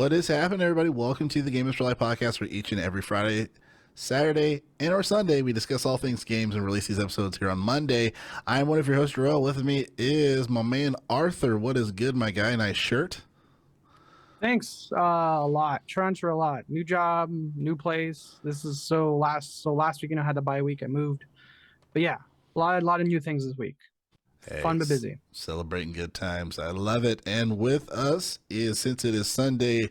What is happening, everybody? Welcome to the Gamers for Life podcast, where each and every Friday, Saturday, and or Sunday we discuss all things games and release these episodes here on Monday. I am one of your hosts, Jarrell. With me is my man Arthur. What is good, my guy? Nice shirt. Thanks. A lot. Trying for a lot. New job, new place. This is last week, I had the bye week. I moved, but yeah, a lot of new things this week. Hey, Fun but busy. Celebrating good times. I love it. And with us is, since it is Sunday,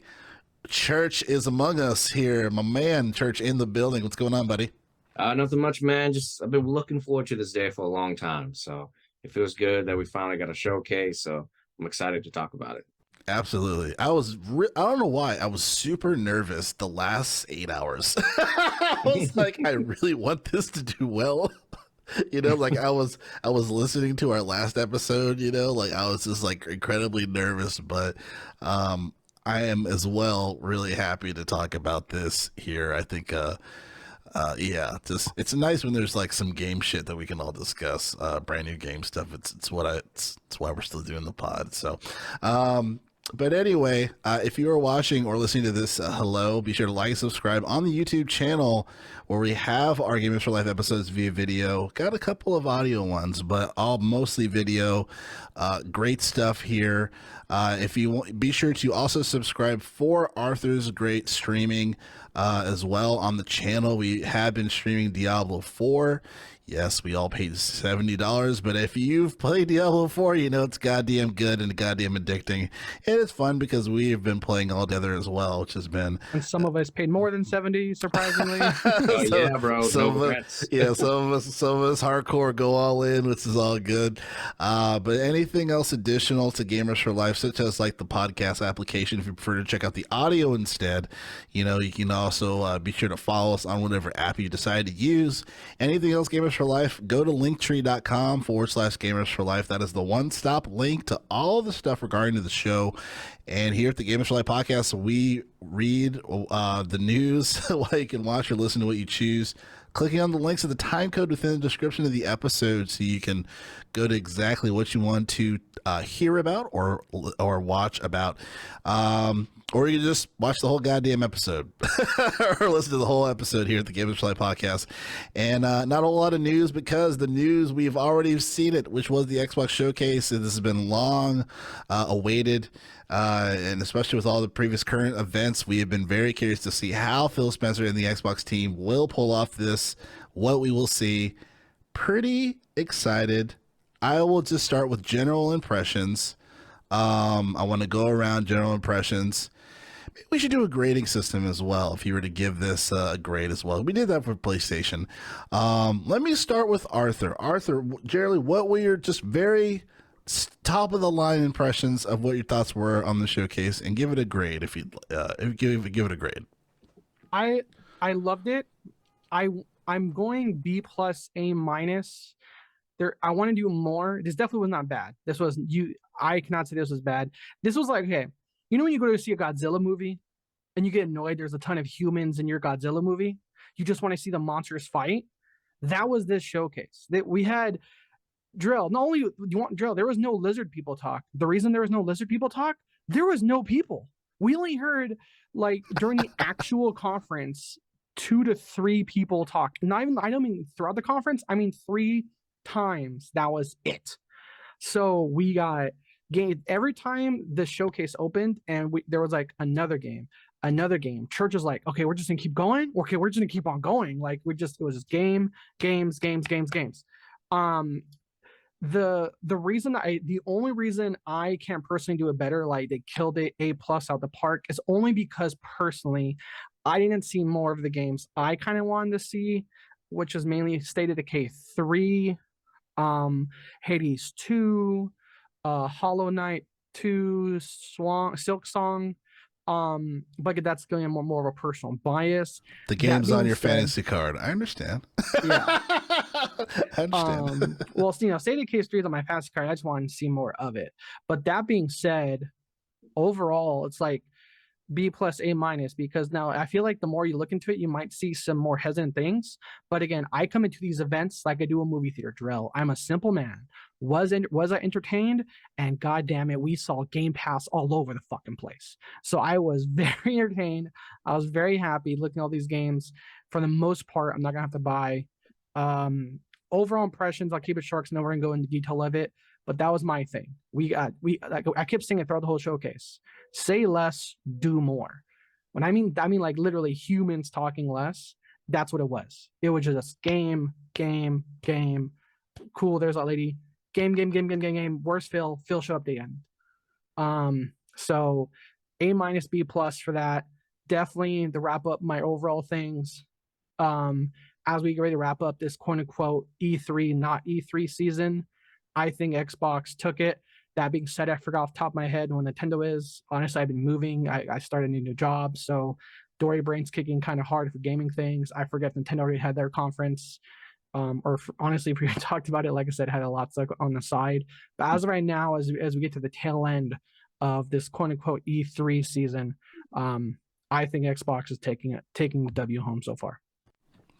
Church is among us here. My man, Church, in the building. What's going on, buddy? Nothing much, man. Just I've been looking forward to this day for a long time. So it feels good that we finally got a showcase. So I'm excited to talk about it. Absolutely. I don't know why. I was super nervous the last 8 hours. I was like, I really want this to do well. Like I was listening to our last episode, like I was just like incredibly nervous, but I am as well really happy to talk about this here. I think it's nice when there's like some game shit that we can all discuss, brand new game stuff. It's why we're still doing the pod. So but anyway, if you are watching or listening to this, hello, be sure to like, subscribe on the YouTube channel where we have our Gamers for Life episodes via video. Got a couple of audio ones, but all mostly video. Great stuff here. If you want, be sure to also subscribe for Arthur's great streaming as well on the channel. We have been streaming Diablo 4. Yes, we all paid $70, but if you've played Diablo 4, you know it's goddamn good and goddamn addicting. And it's fun because we've been playing all together as well, which has been... And some of us paid more than 70, surprisingly. Yeah, bro. Some of us hardcore go all in, which is all good. But anything else additional to Gamers for Life, such as like the podcast application, if you prefer to check out the audio instead, you can also be sure to follow us on whatever app you decide to use. Anything else Gamers for Life, go to linktree.com/Gamers for Life. That is the one-stop link to all the stuff regarding to the show. And here at the Gamers for Life podcast, we read the news while you can watch or listen to what you choose, clicking on the links of the time code within the description of the episode so you can go to exactly what you want to hear about or watch about. Or you can just watch the whole goddamn episode or listen to the whole episode here at the Gamers for Life podcast. And not a whole lot of news, because the news, we've already seen it, which was the Xbox showcase. And this has been long awaited. And especially with all the previous current events, we have been very curious to see how Phil Spencer and the Xbox team will pull off this, what we will see. Pretty excited. I will just start with general impressions. I want to go around general impressions. We should do a grading system as well, if you were to give this a grade as well. We did that for PlayStation. Let me start with Arthur. Arthur, generally, what were your just very top of the line impressions of what your thoughts were on the showcase, and give it a grade if you give it a grade. I loved it. I'm going B plus A minus. I want to do more. This definitely was not bad. I cannot say this was bad. This was like, okay, when you go to see a Godzilla movie and you get annoyed there's a ton of humans in your Godzilla movie, you just want to see the monsters fight. That was this showcase. That we had Drill. Not only do you want Drill, there was no lizard people talk. The reason there was no lizard people talk, there was no people. We only heard, like, during the actual conference, 2 to 3 people talk. I don't mean throughout the conference, I mean 3 times. That was it. So we got game every time the showcase opened, and there was like another game. Church is like, okay, we're just gonna keep going. Okay, we're just gonna keep on going. Like it was just games. The only reason I can't personally do it better, like they killed it A+ out the park, is only because personally I didn't see more of the games I kind of wanted to see, which is mainly State of Decay 3, Hades 2, Hollow Knight 2, Silk Song. But that's going to be more of a personal bias. The game's on your fantasy card. I understand. Yeah. I understand. Well, State of Decay 3 is on my fantasy card. I just wanted to see more of it. But that being said, overall, it's like B plus A minus, because now I feel like the more you look into it, you might see some more hesitant things. But again, I come into these events like I do a movie theater drill. I'm a simple man. Was I entertained? And god damn it, we saw Game Pass all over the fucking place. So I was very entertained. I was very happy looking at all these games. For the most part, I'm not gonna have to buy. Overall impressions, I'll keep it short because I know we're gonna go into detail of it. But that was my thing. I kept saying it throughout the whole showcase. Say less, do more. When I mean like literally humans talking less. That's what it was. It was just game. Cool. There's that lady. Game. Where's Phil? Phil show up the end. So A minus B plus for that. Definitely to wrap up my overall things. As we get ready to wrap up this quote unquote E3, not E3 season, I think Xbox took it. That being said, I forgot off the top of my head when Nintendo is. Honestly, I've been moving. I started a new job, so Dory brain's kicking kind of hard for gaming things. I forget Nintendo already had their conference. Honestly, if we talked about it, like I said, had a lot stuck on the side. But as of right now, as we get to the tail end of this quote unquote E3 season, I think Xbox is taking the W home so far.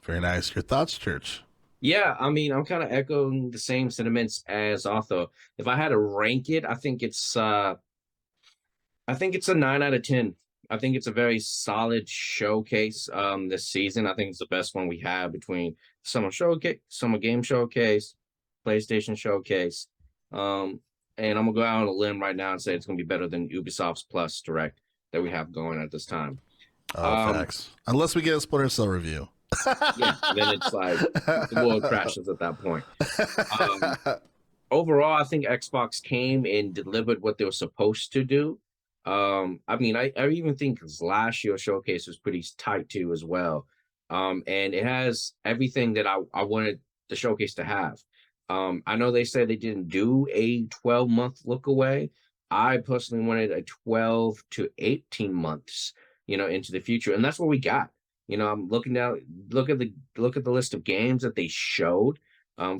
Very nice. Your thoughts, Church? Yeah, I mean, I'm kind of echoing the same sentiments as Arthur. If I had to rank it, I think it's a 9 out of 10. I think it's a very solid showcase this season. I think it's the best one we have between Summer Game Showcase, PlayStation Showcase. And I'm gonna go out on a limb right now and say it's gonna be better than Ubisoft's Plus Direct that we have going at this time. Oh, facts. Unless we get a Splinter Cell review. Yeah, then it's like the world crashes at that point. Overall, I think Xbox came and delivered what they were supposed to do. I mean, I even think last year's showcase was pretty tight too as well. And it has everything that I wanted the showcase to have. I know they said they didn't do a 12-month look away. I personally wanted a 12 to 18 months, into the future, and that's what we got. I'm looking down, look at the list of games that they showed,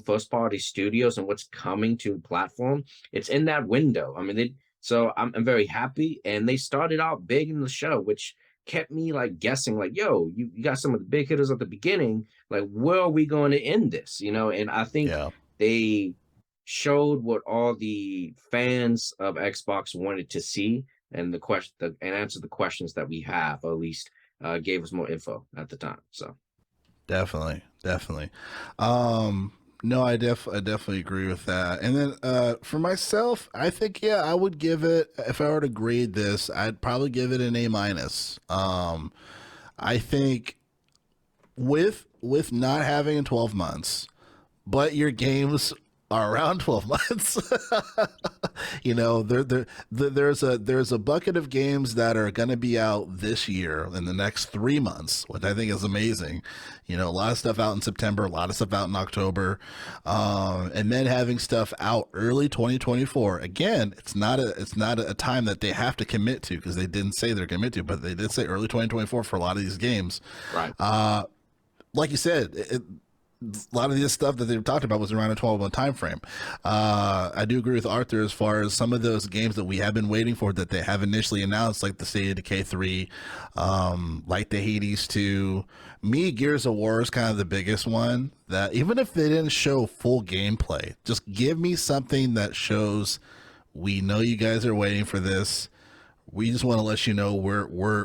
first party studios and what's coming to the platform. It's in that window. I mean, so I'm very happy. And they started out big in the show, which kept me like guessing, like, yo, you got some of the big hitters at the beginning. Like, where are we going to end this? And I think they showed what all the fans of Xbox wanted to see, and and answered the questions that we have, or at least gave us more info at the time. So definitely. No, I definitely agree with that. And then for myself, I think I would give it, if I were to grade this, I'd probably give it an A minus. I think with not having 12 months, but your games are around 12 months. There's a bucket of games that are going to be out this year in the next 3 months, which I think is amazing. A lot of stuff out in September, a lot of stuff out in October, and then having stuff out early 2024. Again, it's not a time that they have to commit to, because they didn't say they're committed to, but they did say early 2024 for a lot of these games. Right. Like you said, a lot of this stuff that they've talked about was around a 12-month time frame. I do agree with Arthur as far as some of those games that we have been waiting for that they have initially announced, like the State of Decay 3, like the Hades 2. Me, Gears of War is kind of the biggest one, that even if they didn't show full gameplay, just give me something that shows we know you guys are waiting for this. We just want to let you know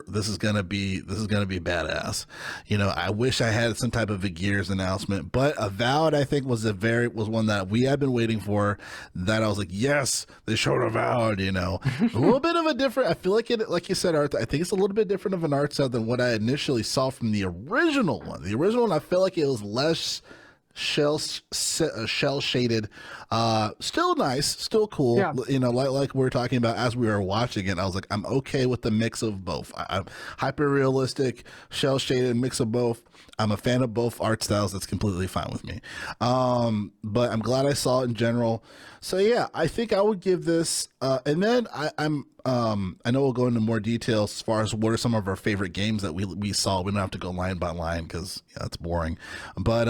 this is gonna be badass. I wish I had some type of a Gears announcement, but Avowed, I think, was one that we had been waiting for. That I was like, yes, they showed Avowed. A little bit of a different. I feel like it, like you said, Art. I think it's a little bit different of an art style than what I initially saw from the original one. The original one, I feel like it was less shell shaded, still nice, still cool. Like we were talking about as we were watching it, I was like, I'm okay with the mix of both. I'm hyper realistic, shell shaded, mix of both. I'm a fan of both art styles. That's completely fine with me. But I'm glad I saw it in general. So I think I would give this and then I know we'll go into more details as far as what are some of our favorite games that we saw. We don't have to go line by line because that's boring. But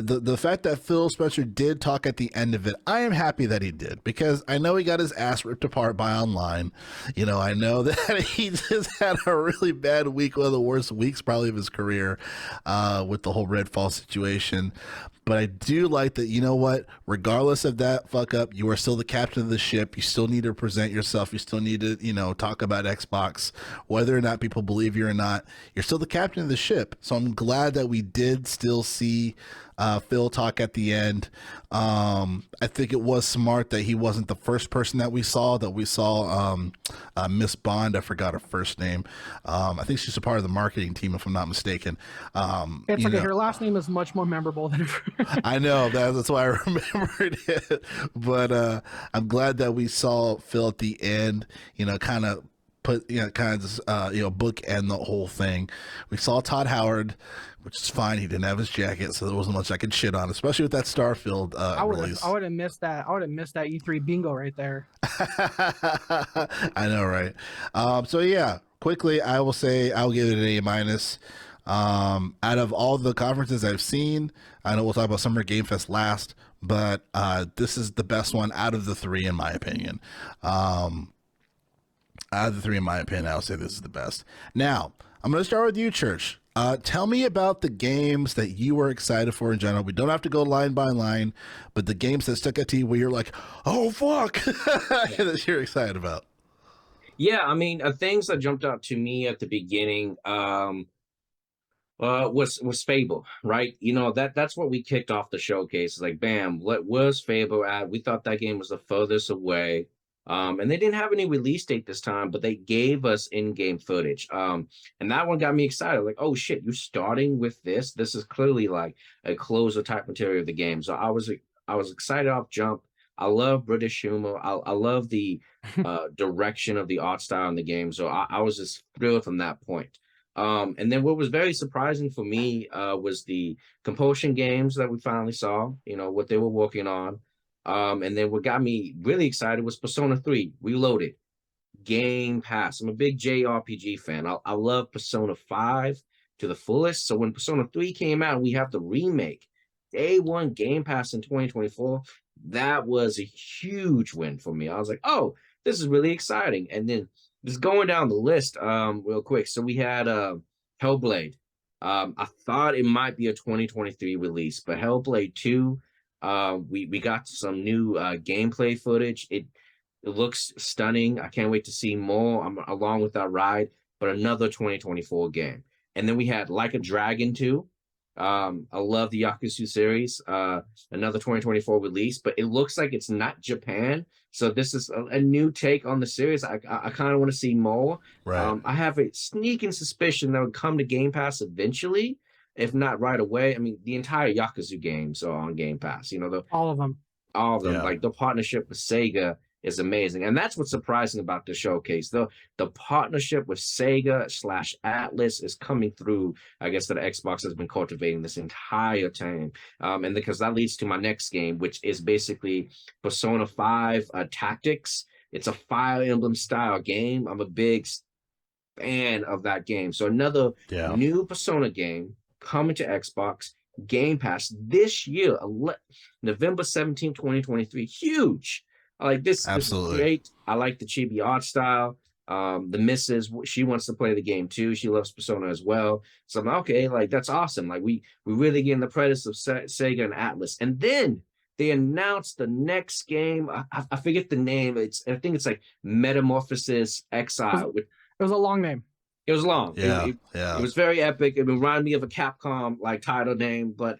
the fact that Phil Spencer did talk at the end of it, I am happy that he did, because I know he got his ass ripped apart by online. You know, I know that he just had a really bad week, one of the worst weeks probably of his career, with the whole Redfall situation. But I do like that, you know what, regardless of that fuck up, you are still the captain of the ship. You still need to present yourself. You still need to, you know, talk about Xbox, whether or not people believe you or not. You're still the captain of the ship. So I'm glad that we did still see Phil talk at the end. I think it was smart that he wasn't the first person that we saw. Miss Bond, I forgot her first name. I think she's a part of the marketing team, if I'm not mistaken. It's okay. Her last name is much more memorable than her. I know that's why I remembered it. But I'm glad that we saw Phil at the end, you know, kind of bookend the whole thing. We saw Todd Howard, which is fine. He didn't have his jacket, so there wasn't much I could shit on, especially with that Starfield release. I would have missed that. I would have missed that E3 bingo right there. I know, right? So yeah, quickly, I will say I'll give it an A minus. Out of all the conferences I've seen, I know we'll talk about Summer Game Fest last, but this is the best one out of the three, in my opinion. Out of the three, in my opinion, I would say this is the best. Now, I'm going to start with you, Church. Tell me about the games that you were excited for in general. We don't have to go line by line, but the games that stuck out to you where you're like, oh, fuck, that you're excited about. Yeah, I mean, things that jumped out to me at the beginning was Fable, right? You know, that's what we kicked off the showcase. It's like, bam, what was Fable at? We thought that game was the furthest away. And they didn't have any release date this time, but they gave us in-game footage. And that one got me excited. Like, oh shit, you're starting with this? This is clearly like a closer type material of the game. So I was excited off jump. I love British humor. I love the direction of the art style in the game. So I was just thrilled from that point. And then what was very surprising for me was the Compulsion games that we finally saw, you know, what they were working on. And then what got me really excited was Persona 3 Reloaded, Game Pass. I'm a big JRPG fan. I love Persona 5 to the fullest. So when Persona 3 came out, we have the remake, Day 1 Game Pass in 2024. That was a huge win for me. I was like, oh, this is really exciting. And then just going down the list real quick. So we had Hellblade. I thought it might be a 2023 release, but Hellblade 2, we got some new gameplay footage. It looks stunning. I can't wait to see more along with that ride, but another 2024 game. And then we had Like a Dragon 2. I love the Yakuza series, another 2024 release, but it looks like it's not Japan. So this is a new take on the series. I kind of want to see more. Right. I have a sneaking suspicion that would come to Game Pass eventually, if not right away. I mean, the entire Yakuza games are on Game Pass. You know, all of them. Yeah. Like the partnership with Sega is amazing, and that's what's surprising about the showcase. The partnership with Sega / Atlas is coming through. I guess that Xbox has been cultivating this entire time, and because that leads to my next game, which is basically Persona 5 Tactics. It's a Fire Emblem style game. I'm a big fan of that game. So another new Persona game coming to Xbox Game Pass this year, November 17, 2023. Huge. I like this. Absolutely. This is great. I like the chibi art style. The missus, she wants to play the game too. She loves Persona as well. So I'm like, okay, like that's awesome. Like we really get in the presence of Sega and Atlas. And then they announced the next game. I forget the name. I think it's like Metamorphosis Exile. It was a long name. It was long. Yeah, It was very epic. It reminded me of a Capcom like title name, but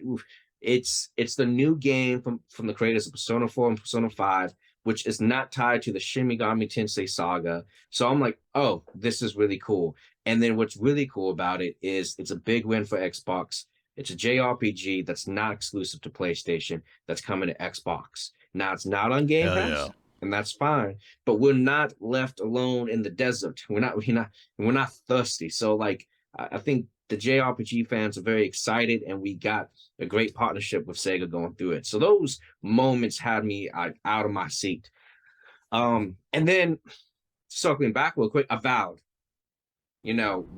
it's the new game from the creators of Persona 4 and Persona 5, which is not tied to the Shin Megami Tensei saga. So I'm like, oh, this is really cool. And then what's really cool about it is it's a big win for Xbox. It's a JRPG that's not exclusive to PlayStation, that's coming to Xbox. Now it's not on Game Pass. And that's fine, but we're not left alone in the desert. We're not thirsty. So like, I think the JRPG fans are very excited, and we got a great partnership with Sega going through it. So those moments had me out of my seat. And then circling back real quick, Avowed.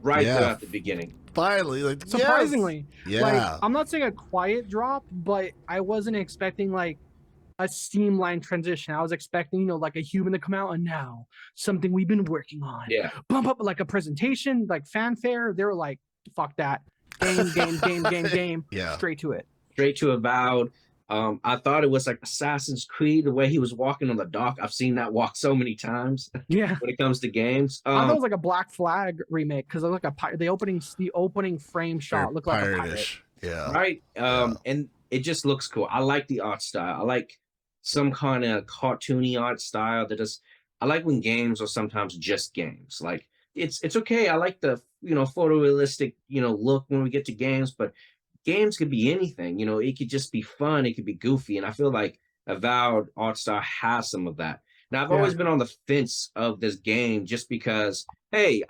right there Yeah. at the beginning. Finally, like Surprisingly, yes! like Yeah. I'm not saying a quiet drop, but I wasn't expecting like a streamlined transition. I was expecting, like a human to come out and now something we've been working on. Yeah. Bump up like a presentation, like fanfare. They were like, fuck that. Game. Yeah. Straight to it. Straight to Avowed. I thought it was like Assassin's Creed, the way he was walking on the dock. I've seen that walk so many times Yeah. when it comes to games. I thought it was like a Black Flag remake because it looked like the opening frame shot looked like a pirate. Pirate-ish. Yeah. Right. And it just looks cool. I like the art style. I like some kind of cartoony art style I like when games are sometimes just games. Like it's okay. I like the photorealistic look when we get to games, but games could be anything. It could just be fun. It could be goofy, and I feel like Avowed art style has some of that. Now I've always been on the fence of this game just because, hey,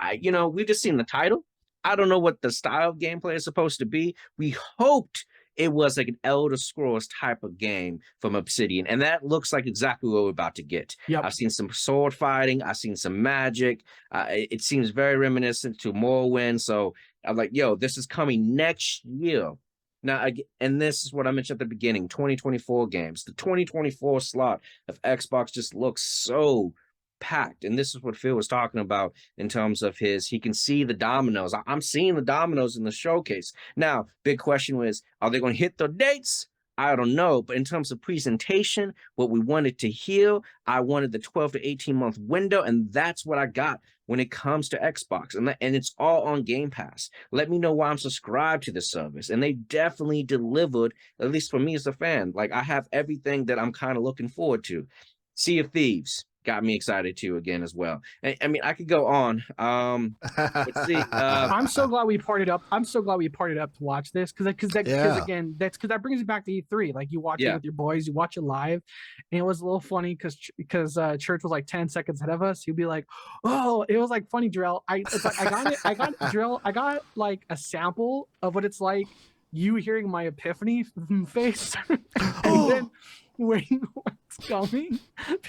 we've just seen the title. I don't know what the style of gameplay is supposed to be. We hoped it was like an Elder Scrolls type of game from Obsidian, and that looks like exactly what we're about to get. Yep. I've seen some sword fighting. I've seen some magic. It seems very reminiscent to Morrowind. So I'm like, yo, this is coming next year. Now, and this is what I mentioned at the beginning, 2024 games. The 2024 slot of Xbox just looks so packed. And this is what Phil was talking about in terms of he can see the dominoes. I'm seeing the dominoes in the showcase. Now, big question was, are they going to hit their dates? I don't know. But in terms of presentation, what we wanted to hear, I wanted the 12 to 18 month window. And that's what I got when it comes to Xbox. And it's all on Game Pass. Let me know why I'm subscribed to the service. And they definitely delivered, at least for me as a fan. Like, I have everything that I'm kind of looking forward to. Sea of Thieves got me excited too again as well. I mean, I could go on. Let's see. I'm so glad we parted up. I'm so glad we parted up to watch this because again, because that brings you back to E3. Like you watch it with your boys, you watch it live, and it was a little funny because Church was like 10 seconds ahead of us. He'd be like, "Oh, it was like funny, Drell. I got Drell. I got like a sample of what it's like. You hearing my epiphany face, and then waiting what's coming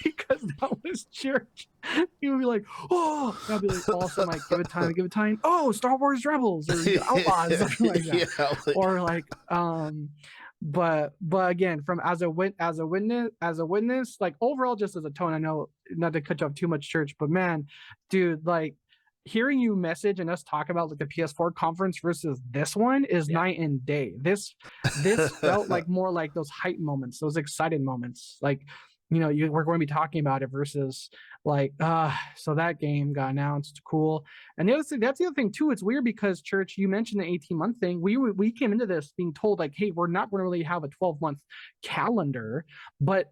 because that was Church. He would be like, oh, and I'd be like, also like, give it time. Oh, Star Wars Rebels or Outlaws, something like that. Or like, but again, from as a witness, like overall, just as a tone, I know not to cut you off too much, Church, but man, dude, like hearing you message and us talk about like the PS4 conference versus this one is night and day. This felt like more like those hype moments, those excited moments. Like, we're going to be talking about it versus like, so that game got announced, cool. And the other thing, that's the other thing too. It's weird because Church, you mentioned the 18-month thing. We came into this being told like, hey, we're not going to really have a 12-month calendar, but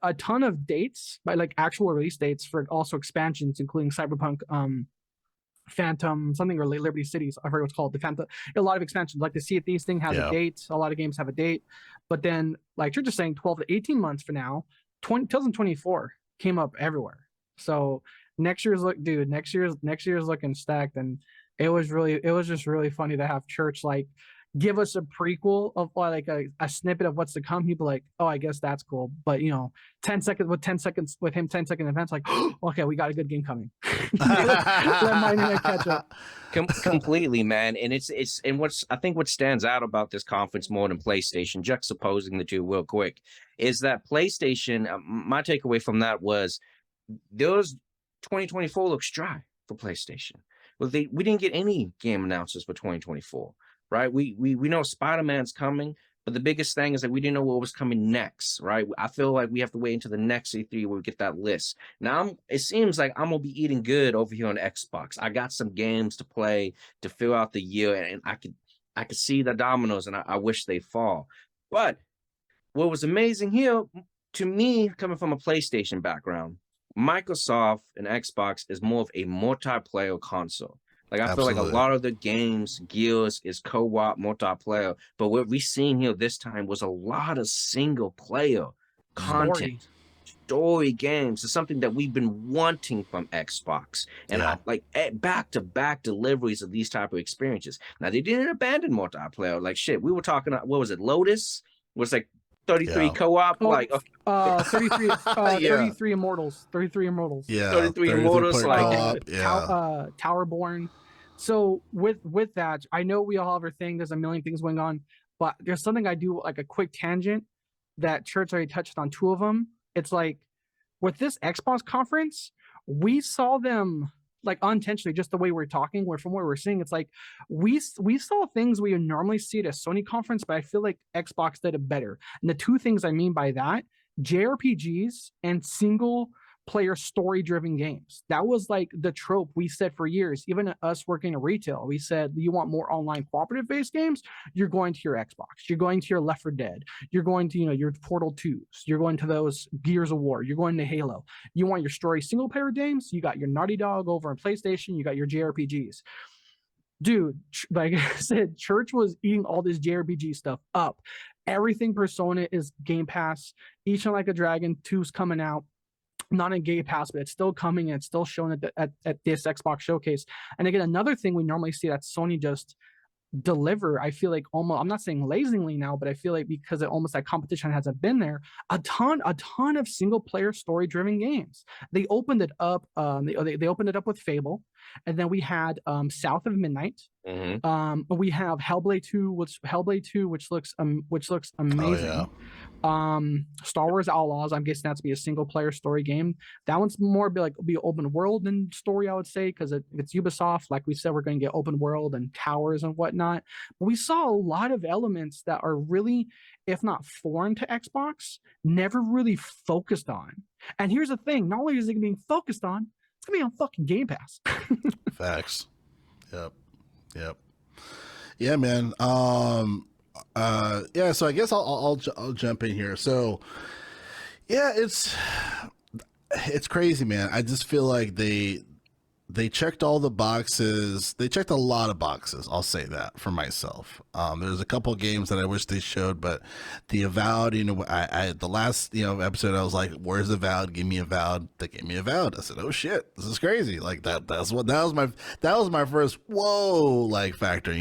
a ton of dates by like actual release dates for also expansions, including Cyberpunk, Phantom, something or Liberty Cities. I forget what's called. The Phantom. A lot of expansions, like the Sea of Thieves thing has a date. A lot of games have a date, but then like you're just saying, 12 to 18 months for now. 2024 came up everywhere. So next year's looking stacked, and it was just really funny to have Church like give us a prequel of like a snippet of what's to come. He'd be like, oh, I guess that's cool. But 10 seconds with him 10 second events, like, oh, okay, we got a good game coming. Let my internet catch up. Completely, man. And it's I think what stands out about this conference more than PlayStation, juxtaposing the two real quick, is that PlayStation, my takeaway from that was those 2024 looks dry for PlayStation. Well, we didn't get any game announcements for 2024. Right, we know Spider-Man's coming, but the biggest thing is that we didn't know what was coming next. Right, I feel like we have to wait until the next E3 where we get that list. Now, it seems like I'm gonna be eating good over here on Xbox. I got some games to play to fill out the year, and I could see the dominoes, and I wish they fall. But what was amazing here to me, coming from a PlayStation background, Microsoft and Xbox is more of a multiplayer console. Like, I feel like a lot of the games, Gears, is co-op multiplayer. But what we seen here this time was a lot of single-player content, story games. It's something that we've been wanting from Xbox. And I like back-to-back deliveries of these type of experiences. Now, they didn't abandon multiplayer. Like, shit, we were talking, what was it, Lotus? Was like 33 Yeah. co-op, Oh, like 33, Yeah. 33 Immortals. 33 Immortals. Yeah, 33 Immortals, player like, co-op. Yeah, Towerborn. So with that, I know we all have our thing. There's a million things going on, but there's something I do, like a quick tangent that Church already touched on two of them. It's like with this Xbox conference, we saw them like unintentionally, just the way we're talking, where from what we're seeing, it's like we saw things we would normally see at a Sony conference, but I feel like Xbox did it better. And the two things I mean by that, JRPGs and single player story driven games. That was like the trope we said for years. Even us working in retail, we said, you want more online cooperative based games, you're going to your Xbox, you're going to your Left 4 Dead, you're going to, your Portal 2s, you're going to those Gears of War, you're going to Halo. You want your story single player games, you got your Naughty Dog over on PlayStation, you got your JRPGs. Dude, like I said, Church was eating all this JRPG stuff up. Everything Persona is Game Pass. Each Like a Dragon 2's coming out. Not in Game Pass, but it's still coming and it's still shown at this Xbox showcase. And again, another thing we normally see that Sony just deliver, I feel like, almost, I'm not saying lazily now, but I feel like because it almost that competition hasn't been there, a ton of single player story driven games. They opened it up, they opened it up with Fable, and then we had South of Midnight. We have Hellblade 2, which looks amazing. Oh, yeah. Star Wars Outlaws, I'm guessing that's be a single player story game. That one's more be open world than story, I would say, because it's Ubisoft. Like we said, we're going to get open world and towers and whatnot. But we saw a lot of elements that are really, if not foreign to Xbox, never really focused on. And here's the thing: not only is it being focused on, it's gonna be on fucking Game Pass. Facts. Yep. Yeah, man. Yeah, so I guess I'll jump in here. So yeah, it's crazy, man. I just feel like they checked all the boxes. They checked a lot of boxes. I'll say that for myself. There's a couple of games that I wish they showed, but the Avowed, I the last, episode, I was like, where's Avowed? Give me Avowed. They gave me Avowed. I said, oh shit, this is crazy. Like that was my first whoa, like factor,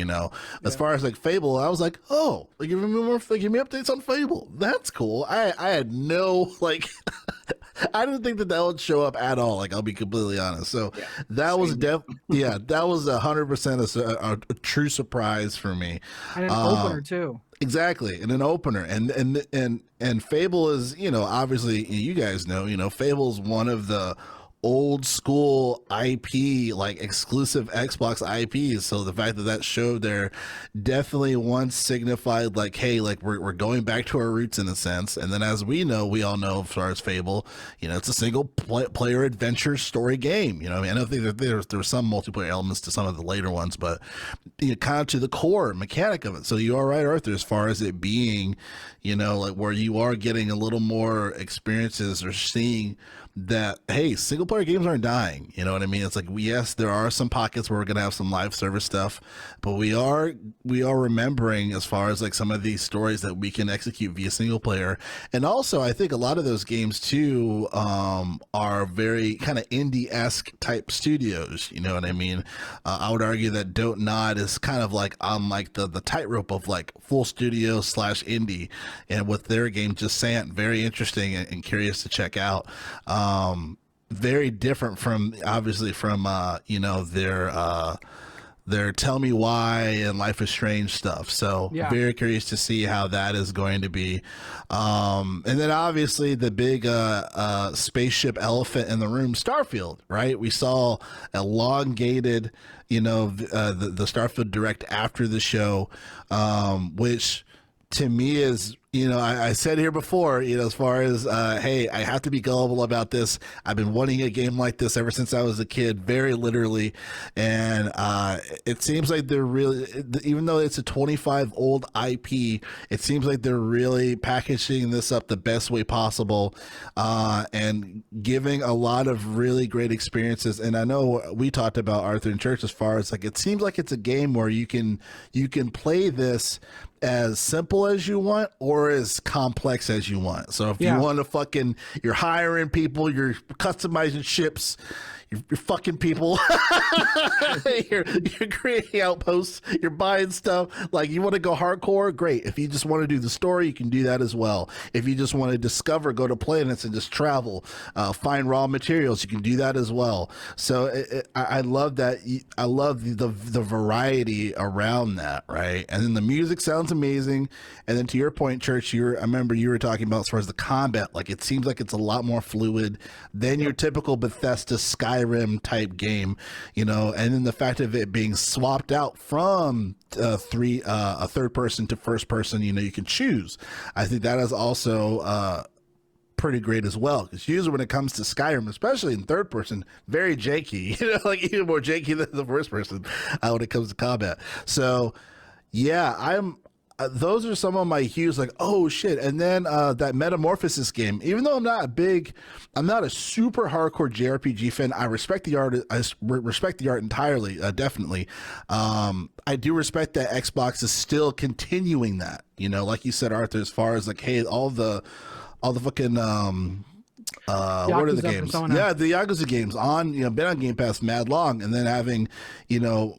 As far as like Fable, I was like, oh, give me updates on Fable. That's cool. I had no, like, I didn't think that would show up at all. Like, I'll be completely honest. So that was that was 100% a true surprise for me. And an opener too. Exactly, and an opener, and Fable is, obviously, you guys know, Fable is one of the old school IP, like exclusive Xbox IPs. So the fact that showed there definitely once signified like, hey, like we're going back to our roots in a sense. And then as we all know, as far as Fable, it's a single player adventure story game. I don't think that there's some multiplayer elements to some of the later ones, but kind of to the core mechanic of it. So you are right, Arthur, as far as it being, like where you are getting a little more experiences or seeing that, hey, single player games aren't dying. You know what I mean? It's like, yes, there are some pockets where we're going to have some live service stuff, but we are remembering as far as like some of these stories that we can execute via single player. And also I think a lot of those games too, are very kind of indie-esque type studios. You know what I mean? I would argue that Don't Nod is kind of like on like the tightrope of like full studio / indie, and with their game Descent, very interesting and curious to check out. Very different from obviously from their Tell Me Why and Life is Strange stuff. So very curious to see how that is going to be. And then obviously the big spaceship elephant in the room, Starfield, right? We saw elongated, the Starfield Direct after the show, which to me is, I said here before, as far as, hey, I have to be gullible about this. I've been wanting a game like this ever since I was a kid, very literally. And it seems like they're really, even though it's a 25 old IP, it seems like they're really packaging this up the best way possible, and giving a lot of really great experiences. And I know we talked about Arthur and Church as far as like, it seems like it's a game where you can play this as simple as you want or as complex as you want. So if you want to you're hiring people, you're customizing ships, you're fucking people. you're creating outposts. You're buying stuff. Like, you want to go hardcore, great. If you just want to do the story, you can do that as well. If you just want to discover, go to planets and just travel, find raw materials, you can do that as well. So I love that. I love the variety around that, right? And then the music sounds amazing. And then to your point, Church, I remember you were talking about as far as the combat, like it seems like it's a lot more fluid than your typical Bethesda Skyrim type game, and then the fact of it being swapped out from a third person to first person, you can choose. I think that is also pretty great as well, because usually when it comes to Skyrim, especially in third person, very janky, like even more janky than the first person when it comes to combat. So yeah, those are some of my hues, like, oh shit. And then that Metamorphosis game, even though I'm not a super hardcore JRPG fan, I respect the art. I respect the art entirely, definitely. I do respect that Xbox is still continuing that, like you said, Arthur, as far as like, hey, all the fucking what are the games? Persona. Yeah, the Yakuza games been on Game Pass mad long, and then having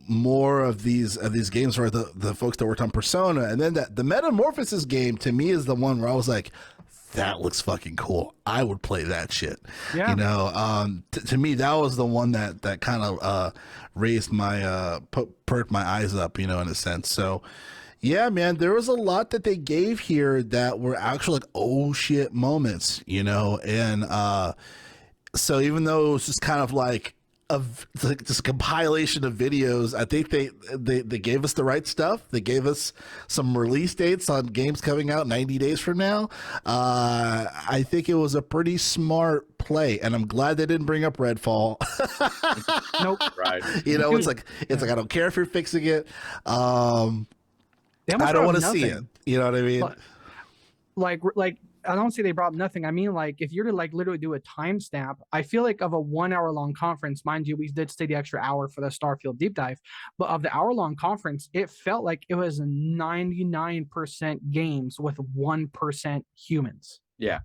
more of these games for the folks that worked on Persona, and then the Metamorphosis game to me is the one where I was like, that looks fucking cool. I would play that shit. Yeah. To me, that was the one that kind of raised my perked my eyes up, in a sense. So. Yeah, man, there was a lot that they gave here that were actually like, oh shit moments, and so even though it was just kind of like this compilation of videos, I think they gave us the right stuff. They gave us some release dates on games coming out 90 days from now. I think it was a pretty smart play, and I'm glad they didn't bring up Redfall. Nope. Right. It's like I don't care if you're fixing it. I don't want to see it. You know what I mean? Like I don't say they brought up nothing. I mean, like, if you're to like literally do a timestamp, I feel like of a 1 hour long conference, mind you, we did stay the extra hour for the Starfield deep dive, but of the hour long conference, it felt like it was 99% games with 1% humans. Yeah.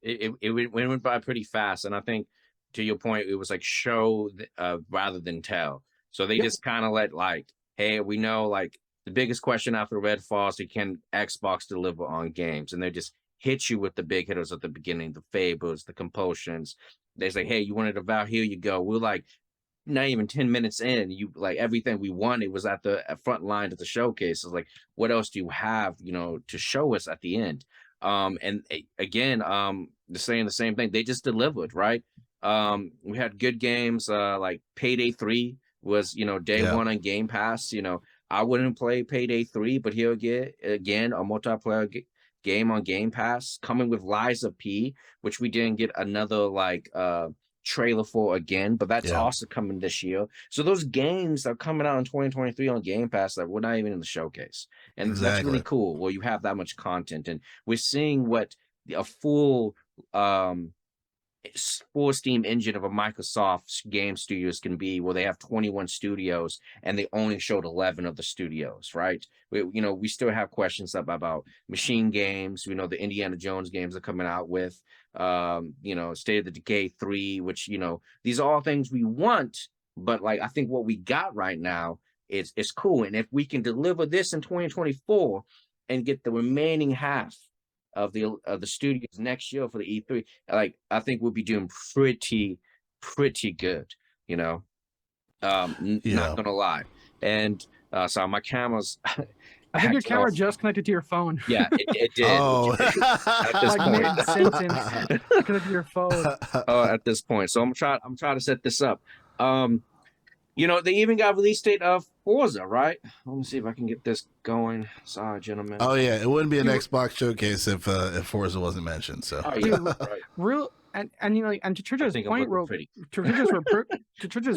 It went by pretty fast. And I think, to your point, it was like show rather than tell. So they just kind of let, like, hey, we know, like, the biggest question after Redfall is, can Xbox deliver on games? And they just hit you with the big hitters at the beginning, the Fables, the Compulsions. They say, hey, you wanted a Vow, here you go. We're like, not even 10 minutes in, you like everything we wanted was at the front line of the showcase. It's like, what else do you have, to show us at the end? And again, they're saying the same thing. They just delivered, right? We had good games, like Payday 3 was, day one on Game Pass. I wouldn't play Payday 3, but here again, a multiplayer game on Game Pass coming with Lies of P, which we didn't get another trailer for again, but that's also coming this year. So those games are coming out in 2023 on Game Pass that we're not even in the showcase. And that's really cool. Well, you have that much content, and we're seeing what a full Steam engine of a Microsoft game studios can be, where they have 21 studios and they only showed 11 of the studios, right? We still have questions about machine games. We know the Indiana Jones games are coming out with, State of the Decay 3, which, these are all things we want, but like, I think what we got right now is cool. And if we can deliver this in 2024 and get the remaining half of the studios next year for the E3, like, I think we'll be doing pretty good, not gonna lie. And so my camera's I think your camera just connected to your phone. Yeah, it did. Oh. At this Like point. mid-sentence, connected to your phone. At this point. So I'm trying to set this up. They even got release date of Forza, right? Let me see if I can get this going. Sorry, gentlemen. Oh yeah, it wouldn't be an Xbox showcase if Forza wasn't mentioned. So Right. Real and to Trisha's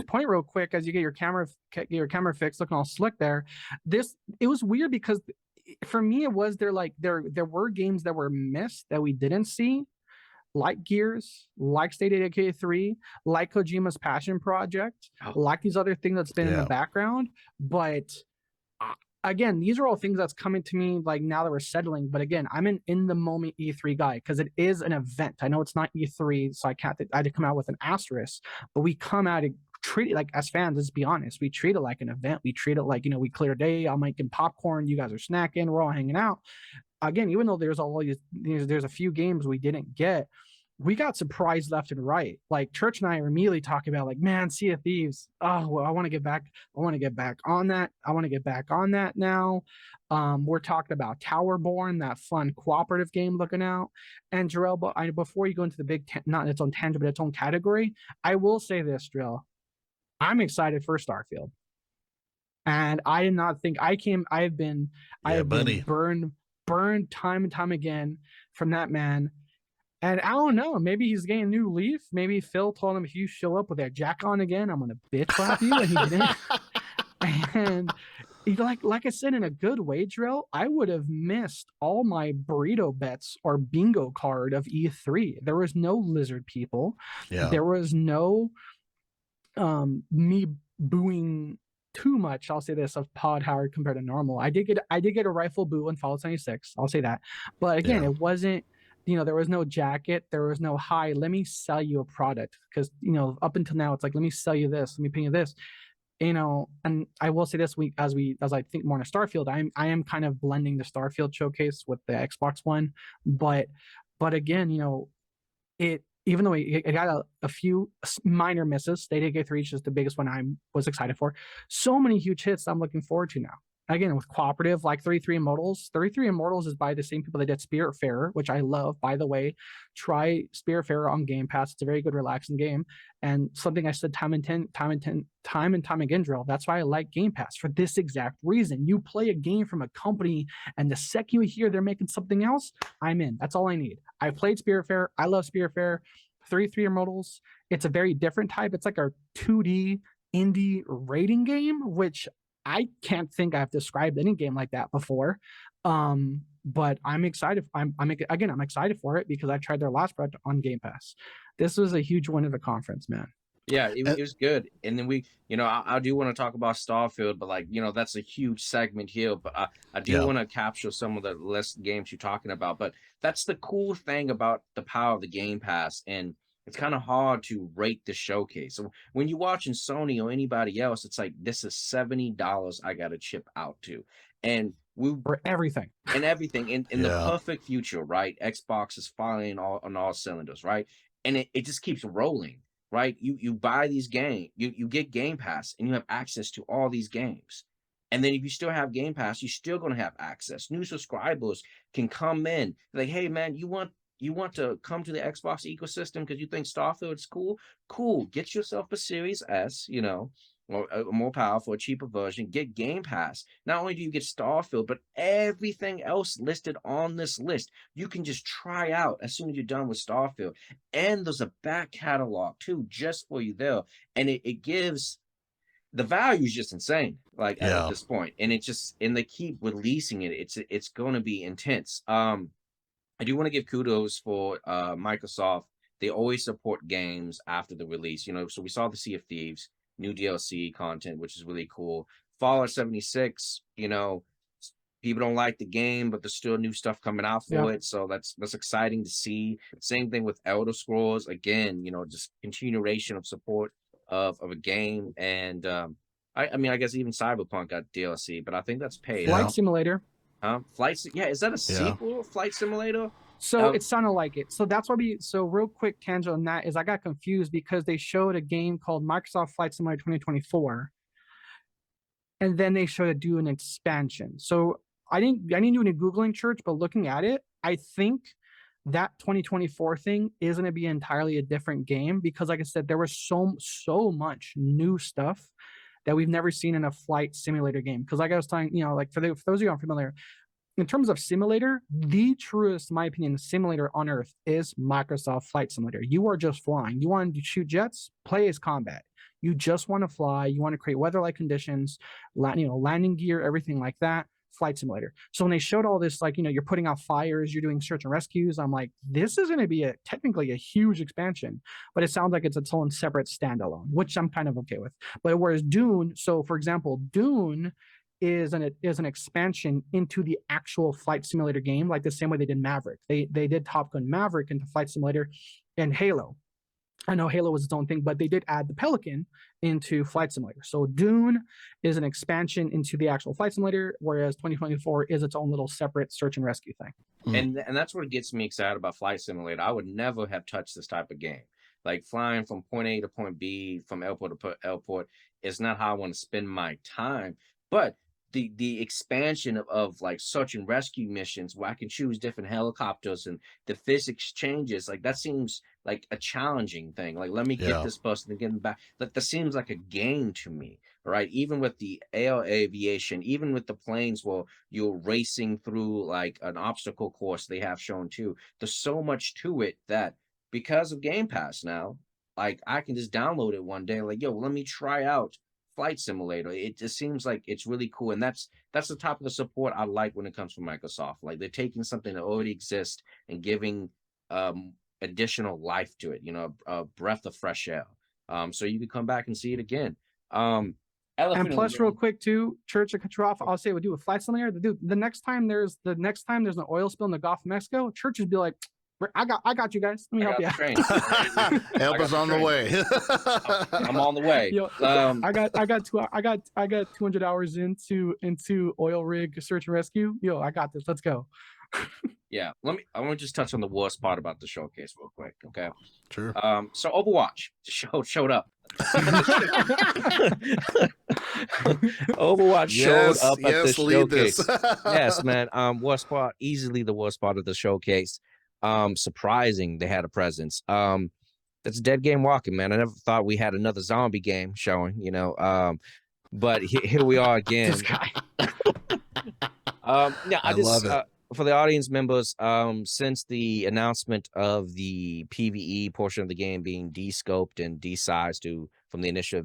point real quick, as you get your camera fixed, looking all slick there. It was weird because for me it was there were games that were missed that we didn't see, like Gears, like State of Decay 3, like Kojima's Passion Project, like these other things that's been in the background. But again, these are all things that's coming to me like now that we're settling. But again, I'm an in the moment E3 guy because it is an event. I know it's not E3, so I had to come out with an asterisk, but we come out and treat it like, as fans, let's be honest, we treat it like an event. We treat it like, we clear day. I'm making popcorn, you guys are snacking, we're all hanging out. Again, even though there's there's a few games we didn't get, we got surprised left and right. Like Church and I are immediately talking about like, man, Sea of Thieves. Oh, well, I want to get back on that. I want to get back on that now. We're talking about Towerborn, that fun cooperative game looking out. And Jarrell, but before you go into the big, not its own tangent, but its own category, I will say this, Jarrell. I'm excited for Starfield. And I did not think I have been burned time and time again from that man. And I don't know, maybe he's getting a new leaf. Maybe Phil told him, if you show up with that jack on again, I'm gonna bitch slap you, and he didn't. And he, like I said, in a good way, Drill, I would have missed all my burrito bets or bingo card of E3. There was no lizard people. Yeah. There was no me booing too much. I'll say this, of Pod Howard compared to normal. I did get a rifle boo in Fallout 76. I'll say that. But again, it wasn't, there was no jacket. There was no, hi, let me sell you a product. Because, up until now, it's like, let me sell you this. Let me pay you this. And I will say this week, as I think more on Starfield, I am kind of blending the Starfield showcase with the Xbox One. But again, even though it got a few minor misses, State of Decay 3 is just the biggest one I was excited for. So many huge hits I'm looking forward to now. Again, with cooperative, like 33 Immortals. 33 Immortals is by the same people that did Spiritfarer, which I love. By the way, try Spiritfarer on Game Pass. It's a very good, relaxing game. And something I said time and time again, Drill. That's why I like Game Pass, for this exact reason. You play a game from a company, and the second you hear they're making something else, I'm in. That's all I need. I played Spiritfarer. I love Spiritfarer. 33 Immortals. It's a very different type. It's like a 2D indie raiding game, which I can't think I've described any game like that before. But I'm excited. I'm excited for it because I tried their last product on Game Pass. This was a huge win of the conference, man. Yeah, it was good. And then I do want to talk about Starfield, but that's a huge segment here. But I do want to capture some of the list games you're talking about. But that's the cool thing about the power of the Game Pass. And it's kind of hard to rate the showcase. So when you're watching Sony or anybody else, it's like, this is $70 I got to chip out to. And for everything. And everything in the perfect future, right? Xbox is firing on all cylinders, right? And it just keeps rolling, right? You buy these games, you get Game Pass, and you have access to all these games. And then if you still have Game Pass, you're still going to have access. New subscribers can come in like, hey man, you want to come to the Xbox ecosystem because you think Starfield is cool? Cool. Get yourself a Series S, or a more powerful, a cheaper version. Get Game Pass. Not only do you get Starfield, but everything else listed on this list, you can just try out as soon as you're done with Starfield. And there's a back catalog too, just for you there. And it gives, the value is just insane, at this point. And they keep releasing it. It's going to be intense. I do want to give kudos for Microsoft. They always support games after the release. So we saw the Sea of Thieves, new DLC content, which is really cool. Fallout 76, people don't like the game, but there's still new stuff coming out for it. So that's exciting to see. Same thing with Elder Scrolls. Again, just continuation of support of a game. And I guess even Cyberpunk got DLC, but I think that's paid. Flight Simulator. Is that a sequel? Flight Simulator? So it sounded like it. So that's why real quick tangent on that is I got confused because they showed a game called Microsoft Flight Simulator 2024. And then they showed it do an expansion. So I didn't do any Googling, Church, but looking at it, I think that 2024 thing is going to be entirely a different game because, like I said, there was so much new stuff that we've never seen in a flight simulator game. Because like I was telling, for those of you unfamiliar, in terms of simulator, the truest, in my opinion, simulator on Earth is Microsoft Flight Simulator. You are just flying. You want to shoot jets? Play as combat. You just want to fly. You want to create weather-like conditions, landing gear, everything like that. Flight Simulator. So when they showed all this, you're putting out fires, you're doing search and rescues, I'm like, this is going to be technically a huge expansion, but it sounds like it's its own separate standalone, which I'm kind of okay with. But whereas Dune, so for example, Dune is an expansion into the actual flight simulator game, like the same way they did Maverick. They did Top Gun Maverick into flight simulator and Halo. I know Halo was its own thing, but they did add the Pelican into Flight Simulator. So Dune is an expansion into the actual Flight Simulator, whereas 2024 is its own little separate search and rescue thing. And that's what gets me excited about Flight Simulator. I would never have touched this type of game. Like flying from point A to point B, from airport to airport, is not how I want to spend my time. But the expansion of like search and rescue missions where I can choose different helicopters and the physics changes, like that seems like a challenging thing. Like, let me get this person and get them back. That seems like a game to me, right? Even with the air aviation, even with the planes where you're racing through like an obstacle course they have shown too. There's so much to it that because of Game Pass now, like I can just download it one day, like, yo, let me try out Flight Simulator. It just seems like it's really cool, and that's the type of the support I like when it comes from Microsoft. Like they're taking something that already exists and giving additional life to it. You know, a breath of fresh air. So you can come back and see it again. And plus, real quick too, Church of Catroff, I'll say, would do with Flight Simulator. The next time there's an oil spill in the Gulf of Mexico, churches be like, I got you guys. Let me help you. Help us on the way. I'm on the way. Yo, I got 200 hours into oil rig search and rescue. Yo, I got this. Let's go. Yeah, I want to just touch on the worst part about the showcase real quick. Okay. Sure. So Overwatch showed up. Overwatch showed up at the showcase. Yes, man. Easily the worst part of the showcase. Surprising they had a presence. That's dead game walking, man. I never thought we had another zombie game showing, you know. But here we are again. This guy. Yeah, I love it. For the audience members, since the announcement of the PvE portion of the game being de-scoped and de-sized from the initial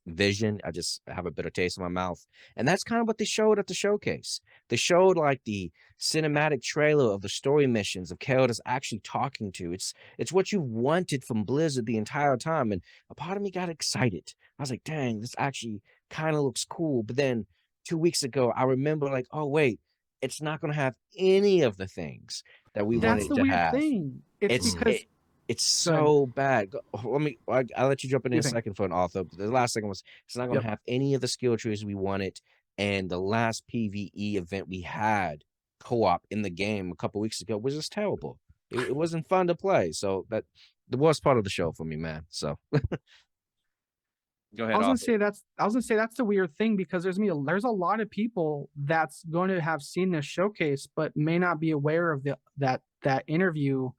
vision, I just have a bitter taste in my mouth. And that's kind of what they showed at the showcase. They showed like the cinematic trailer of the story missions of Kaeda's actually talking to. It's what you wanted from Blizzard the entire time. And a part of me got excited. I was like, dang, this actually kind of looks cool. But then 2 weeks ago, I remember like, oh, wait, it's not going to have any of the things that we wanted to have. Thing. It's so bad. I'll let you jump in a second for an author. The last thing was, it's not going to have any of the skill trees we wanted. And the last PvE event we had co-op in the game a couple weeks ago was just terrible. It wasn't fun to play. So that the worst part of the show for me, man. So go ahead. I was gonna say that's the weird thing, because there's a lot of people that's going to have seen this showcase but may not be aware of that interview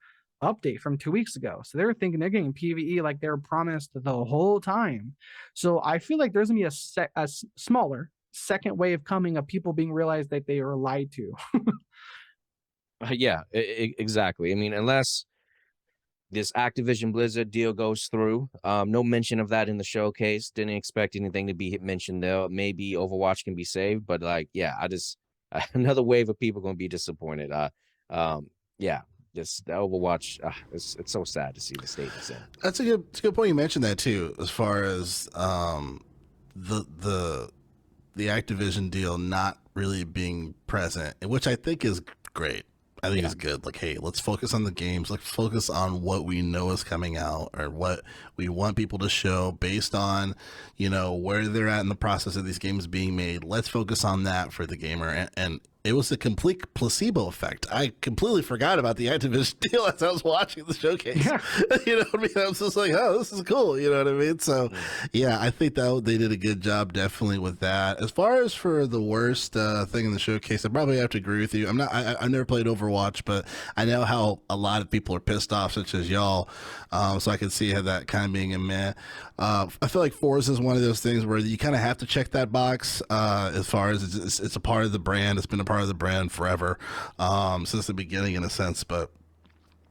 update from 2 weeks ago. So they were thinking they're getting PvE like they were promised the whole time. So I feel like there's gonna be a smaller second wave coming of people being realized that they were lied to. Yeah, exactly. I mean, unless this Activision Blizzard deal goes through, no mention of that in the showcase. Didn't expect anything to be mentioned there. Maybe Overwatch can be saved, but like, yeah, another wave of people going to be disappointed. Yeah, just the Overwatch. It's so sad to see the state it's in. That's a good point. You mentioned that too, as far as the Activision deal not really being present, which I think is great. I think it's good. Like, hey, let's focus on the games. Let's focus on what we know is coming out, or what we want people to show based on, you know, where they're at in the process of these games being made. Let's focus on that for the gamer. And it was a complete placebo effect. I completely forgot about the Activision deal as I was watching the showcase. Yeah. You know what I mean? I was just like, oh, this is cool. You know what I mean? So, yeah, I think that they did a good job definitely with that. As far as for the worst thing in the showcase, I probably have to agree with you. I've never played Overwatch, but I know how a lot of people are pissed off, such as y'all. So I can see how that kind of being a meh. I feel like Forza is one of those things where you kind of have to check that box as far as it's a part of the brand. It's been a part of the brand forever, since the beginning in a sense, but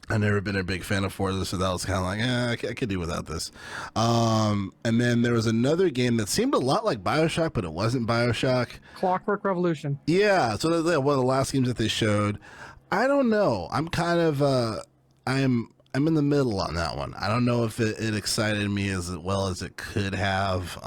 I've never been a big fan of Forza, so that was kind of like, I could do without this. And then there was another game that seemed a lot like BioShock, but it wasn't BioShock. Clockwork Revolution. Yeah, so one of the last games that they showed. I don't know. I'm kind of I'm in the middle on that one. I don't know if it excited me as well as it could have.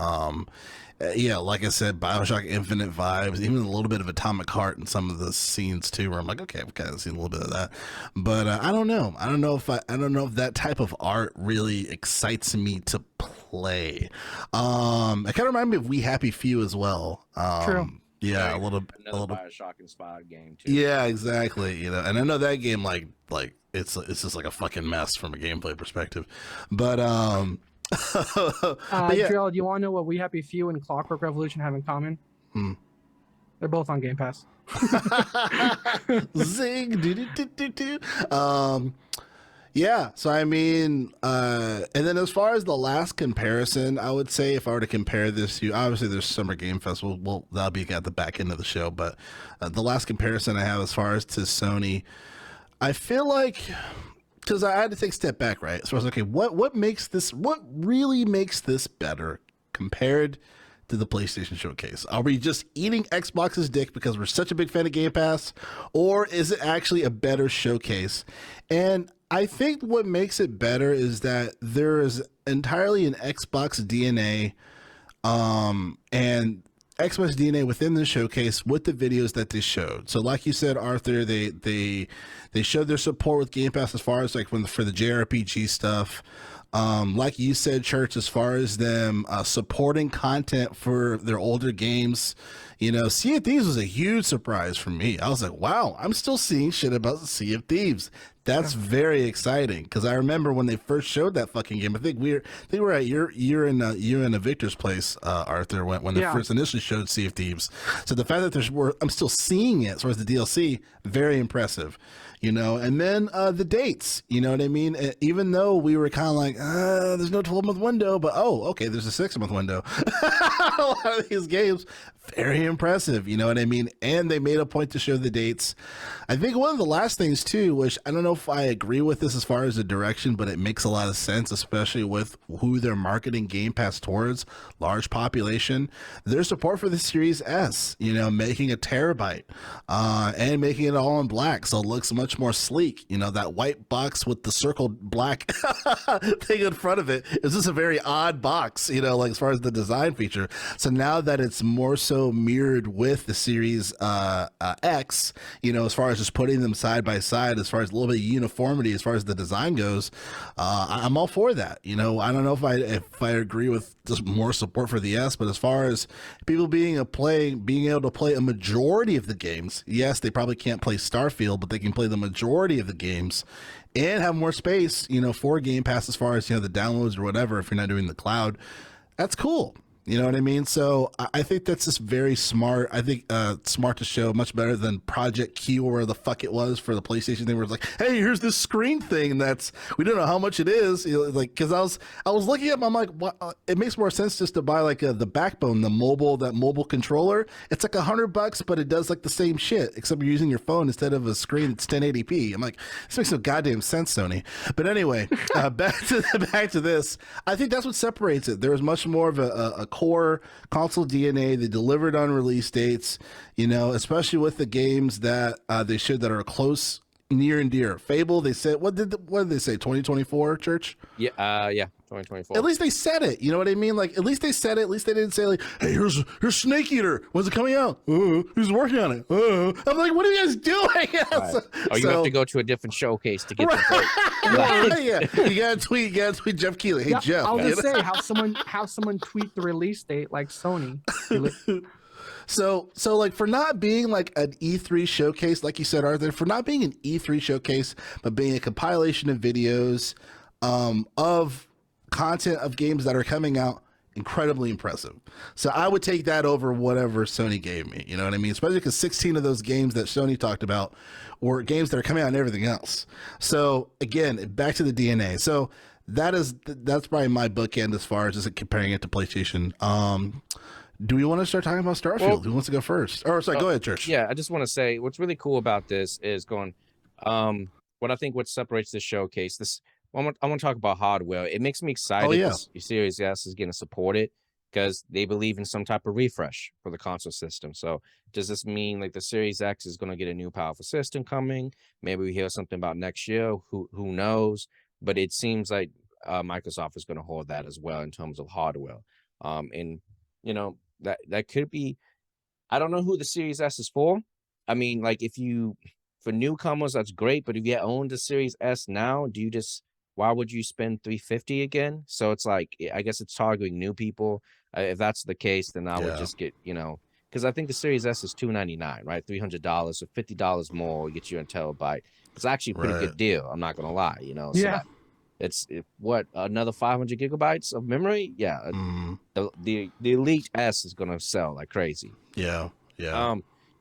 Yeah, like I said, Bioshock Infinite vibes, even a little bit of Atomic Heart in some of the scenes too, where I'm like, okay, I've kind of seen a little bit of that, but I don't know. I don't know if that type of art really excites me to play. It kind of reminds me of We Happy Few as well. True. Yeah, Another a little. Bioshock inspired game too. Yeah, exactly. You know, and I know that game like it's just like a fucking mess from a gameplay perspective, but but yeah. Drill, do you want to know what We Happy Few and Clockwork Revolution have in common? They're both on Game Pass. Zing, do. Yeah, so I mean, and then as far as the last comparison, I would say if I were to compare this to, obviously there's Summer Game Festival, well, that'll be at the back end of the show, but the last comparison I have as far as to Sony, I feel like, because I had to take a step back, right? So I was like, okay, what really makes this better compared to the PlayStation Showcase? Are we just eating Xbox's dick because we're such a big fan of Game Pass, or is it actually a better showcase? And I think what makes it better is that there is entirely an Xbox DNA, and Xbox DNA within the showcase with the videos that they showed. So, like you said, Arthur, they showed their support with Game Pass as far as like for the JRPG stuff. Like you said, Church, as far as them supporting content for their older games, you know, Sea of Thieves was a huge surprise for me. I was like, wow, I'm still seeing shit about Sea of Thieves. That's very exciting because I remember when they first showed that fucking game. I think we were at you're in a Victor's place, Arthur, when they first initially showed Sea of Thieves. So the fact that I'm still seeing it as far as the DLC, very impressive. You know, and then the dates, you know what I mean? Even though we were kind of like, there's no 12-month window, but okay, there's a 6-month window. A lot of these games, very impressive, you know what I mean? And they made a point to show the dates. I think one of the last things too, which I don't know if I agree with this as far as the direction, but it makes a lot of sense, especially with who they're marketing Game Pass towards, large population, their support for the Series S, you know, making a terabyte and making it all in black. So it looks much more sleek. You know, that white box with the circled black thing in front of it is just a very odd box, you know, like as far as the design feature. So now that it's more so mirrored with the Series X, you know, as far as just putting them side by side, as far as a little bit of uniformity, as far as the design goes, I'm all for that. You know, I don't know if I agree with just more support for the S, but as far as people being able to play a majority of the games, yes, they probably can't play Starfield, but they can play the majority of the games and have more space, you know, for Game Pass as far as, you know, the downloads or whatever, if you're not doing the cloud. That's cool. You know what I mean? So I think that's just very smart. I think smart to show, much better than Project Q or where the fuck it was for the PlayStation thing, where it's like, hey, here's this screen thing that's, we don't know how much it is. You know, like, because I was looking at them, I'm like, what? It makes more sense just to buy like the Backbone, that mobile controller. It's like $100, but it does like the same shit, except you're using your phone instead of a screen that's 1080p. I'm like, this makes no goddamn sense, Sony. But anyway, back to this. I think that's what separates it. There's much more of a core console DNA. They delivered on release dates, you know, especially with the games that they showed that are close, near and dear. Fable, they said, what did they say? 2024, Church? Yeah, 2024. At least they said it. You know what I mean? Like, at least they said it. At least they didn't say like, hey, here's Snake Eater. When's it coming out? Who's working on it? I'm like, what are you guys doing? Right. You have to go to a different showcase to get right. Yeah. You gotta tweet Jeff Keighley. Hey, Jeff. I'll just say how someone tweet the release date like Sony. So like, for not being like an E3 showcase, like you said, Arthur, for not being an E3 showcase, but being a compilation of videos of content of games that are coming out, incredibly impressive. So I would take that over whatever Sony gave me. You know what I mean? Especially because 16 of those games that Sony talked about were games that are coming out and everything else. So again, back to the DNA. So that's probably my bookend as far as just comparing it to PlayStation. Do we want to start talking about Starfield? Well, Who wants to go first? Or sorry, go ahead, Church. Yeah, I just want to say what's really cool about this is what separates this showcase. I want to talk about hardware. It makes me excited. Your Series S is getting supported because they believe in some type of refresh for the console system. So does this mean like the Series X is going to get a new powerful system coming? Maybe we hear something about next year. Who knows? But it seems like Microsoft is going to hold that as well in terms of hardware. And you know, that could be. I don't know who the Series S is for. I mean, like for newcomers, that's great. But if you own the Series S now, why would you spend $350 again? So it's like, I guess it's targeting new people. If that's the case, then I would just get, because I think the Series S is $299, right? $300, so $50 more gets you a terabyte. It's actually a pretty good deal. I'm not gonna lie, So it's what, another 500 gigabytes of memory? Yeah, the Elite S is gonna sell like crazy. Yeah.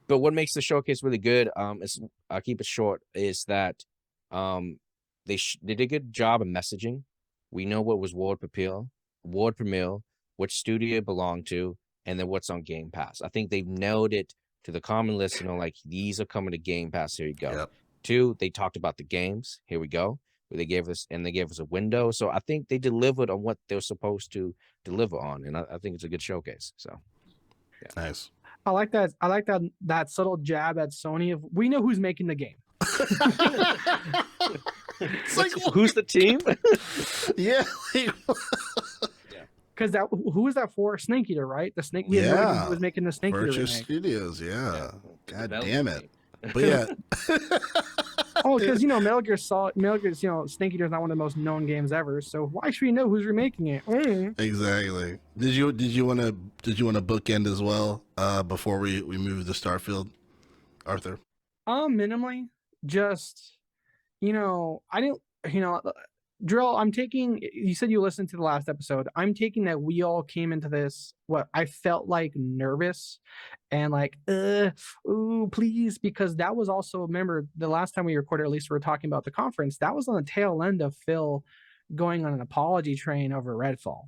But what makes the showcase really good, is I'll keep it short, is that they did a good job of messaging. We know what was award premiere, which studio it belonged to, and then what's on Game Pass. I think they've nailed it to the common listener, like these are coming to Game Pass. Here you go. Yep. 2, they talked about the games. Here we go. They gave us a window. So I think they delivered on what they're supposed to deliver on, and I think it's a good showcase. So yeah. Nice. I like that subtle jab at Sony of, we know who's making the game. It's like, who's the team? Yeah. Because who was that for? Snake Eater, right? The Snake. We had no idea who was making the Snake Eater Virtuous remake. Studios. Yeah. God damn it. But yeah. Oh, because Metal Gear Solid, Snake Eater is not one of the most known games ever. So why should we know who's remaking it? Exactly. Did you want to bookend as well before we move to Starfield, Arthur? Minimally, just I didn't. Drill, I'm taking, you said you listened to the last episode. I'm taking that we all came into this, what I felt like nervous and like, ooh, please, because that was also, remember the last time we recorded, at least we were talking about the conference, that was on the tail end of Phil going on an apology train over Redfall.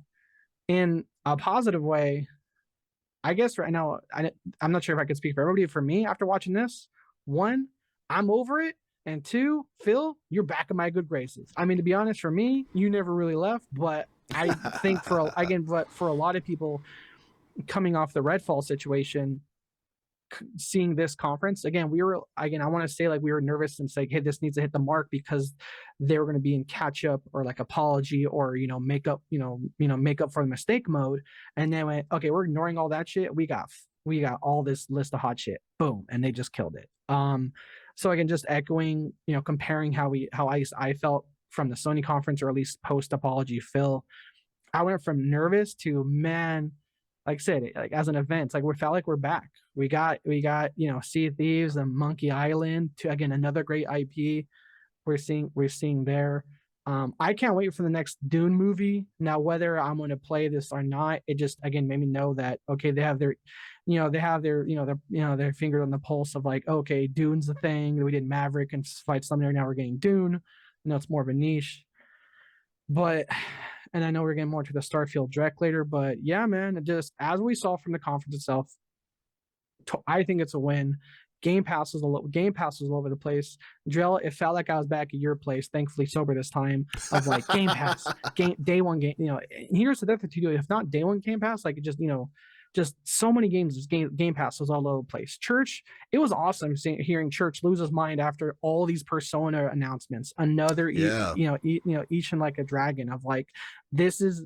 In a positive way, I guess right now, I'm not sure if I could speak for everybody. For me, after watching this, 1, I'm over it. And 2, Phil, you're back in my good graces. I mean, to be honest, for me, you never really left, but I think for a lot of people coming off the Redfall situation, seeing this conference again, I want to say like we were nervous and say, hey, this needs to hit the mark because they were going to be in catch up or like apology or make up for the mistake mode. And then went, okay, we're ignoring all that shit. We got all this list of hot shit. Boom, and they just killed it. So again, just echoing, comparing how I felt from the Sony conference, or at least post apology Phil. I went from nervous to, man, like I said, like as an event, like we felt like we're back. We got Sea of Thieves and Monkey Island, to again another great IP we're seeing there. I can't wait for the next Dune movie. Now, whether I'm going to play this or not, it just again made me know that okay, they have their finger on the pulse of like, okay, Dune's the thing. We did Maverick and Fight Summoner. Now we're getting Dune. It's more of a niche. But, and I know we're getting more to the Starfield Direct later, but yeah, man, just as we saw from the conference itself, I think it's a win. Game Pass was all over the place. Drill, it felt like I was back at your place, thankfully sober this time, of like Game Pass, day one game. Here's the difference too. If not day one Game Pass, like it just so many games. Game Pass was all over the place. Church, it was awesome hearing Church lose his mind after all these Persona announcements. Another, each and like a dragon of like, this is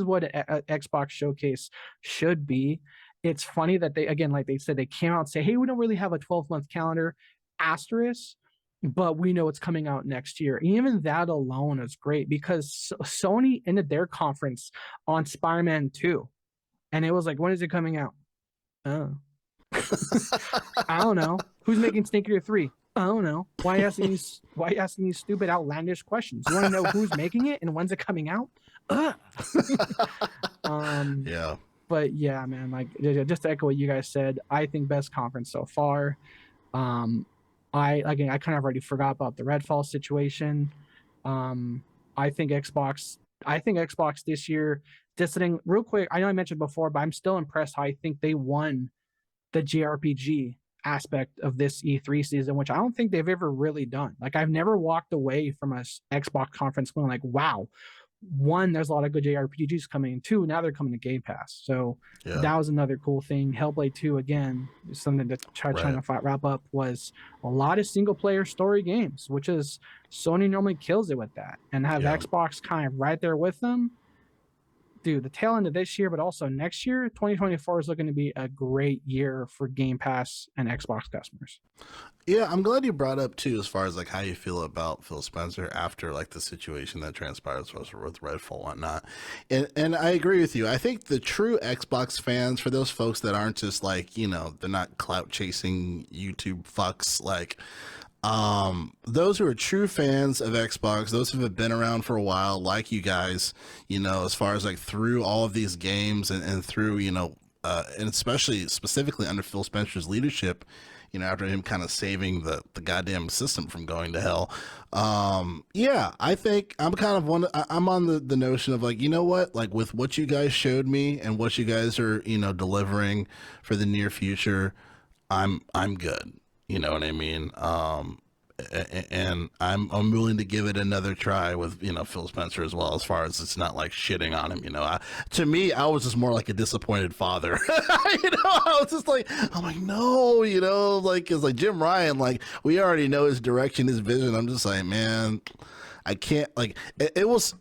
what an Xbox showcase should be. It's funny that they, again, like they said, they came out and say, hey, we don't really have a 12-month calendar, asterisk, but we know it's coming out next year. Even that alone is great because Sony ended their conference on Spider-Man 2. And it was like, when is it coming out? Oh. I don't know. Who's making Snake Eater 3? I don't know. Why are you asking these stupid, outlandish questions? You want to know who's making it and when's it coming out? Yeah. But yeah, man, like just to echo what you guys said, I think best conference so far. I kind of already forgot about the Redfall situation. I think Xbox this year, just sitting real quick, I know I mentioned before, but I'm still impressed how I think they won the JRPG aspect of this E3 season, which I don't think they've ever really done. Like I've never walked away from a Xbox conference going like, wow, 1, there's a lot of good JRPGs coming in. 2, now they're coming to Game Pass. So that was another cool thing. Hellblade 2, again, something to trying to wrap up, was a lot of single player story games, which is Sony normally kills it with that, and have Xbox kind of right there with them. dude, the tail end of this year, but also next year, 2024 is looking to be a great year for Game Pass and Xbox customers. Yeah, I'm glad you brought up too, as far as like how you feel about Phil Spencer after like the situation that transpires with Redfall and whatnot. And I agree with you. I think the true Xbox fans, for those folks that aren't just like, you know, they're not clout chasing YouTube fucks, like those who are true fans of Xbox, those who have been around for a while, like you guys, you know, as far as like through all of these games and through, you know, and especially specifically under Phil Spencer's leadership, you know, after him kind of saving the goddamn system from going to hell. Yeah, I think I'm kind of I'm on the notion of like, you know what, like with what you guys showed me and what you guys are, you know, delivering for the near future, I'm good. You know what I mean? And I'm willing to give it another try with, you know, Phil Spencer as well, as far as it's not like shitting on him, you know. To me, I was just more like a disappointed father. You know, I was just like, I'm like, no, you know, like, it's like Jim Ryan, like, we already know his direction, his vision. I'm just like, man, I can't, like, it was...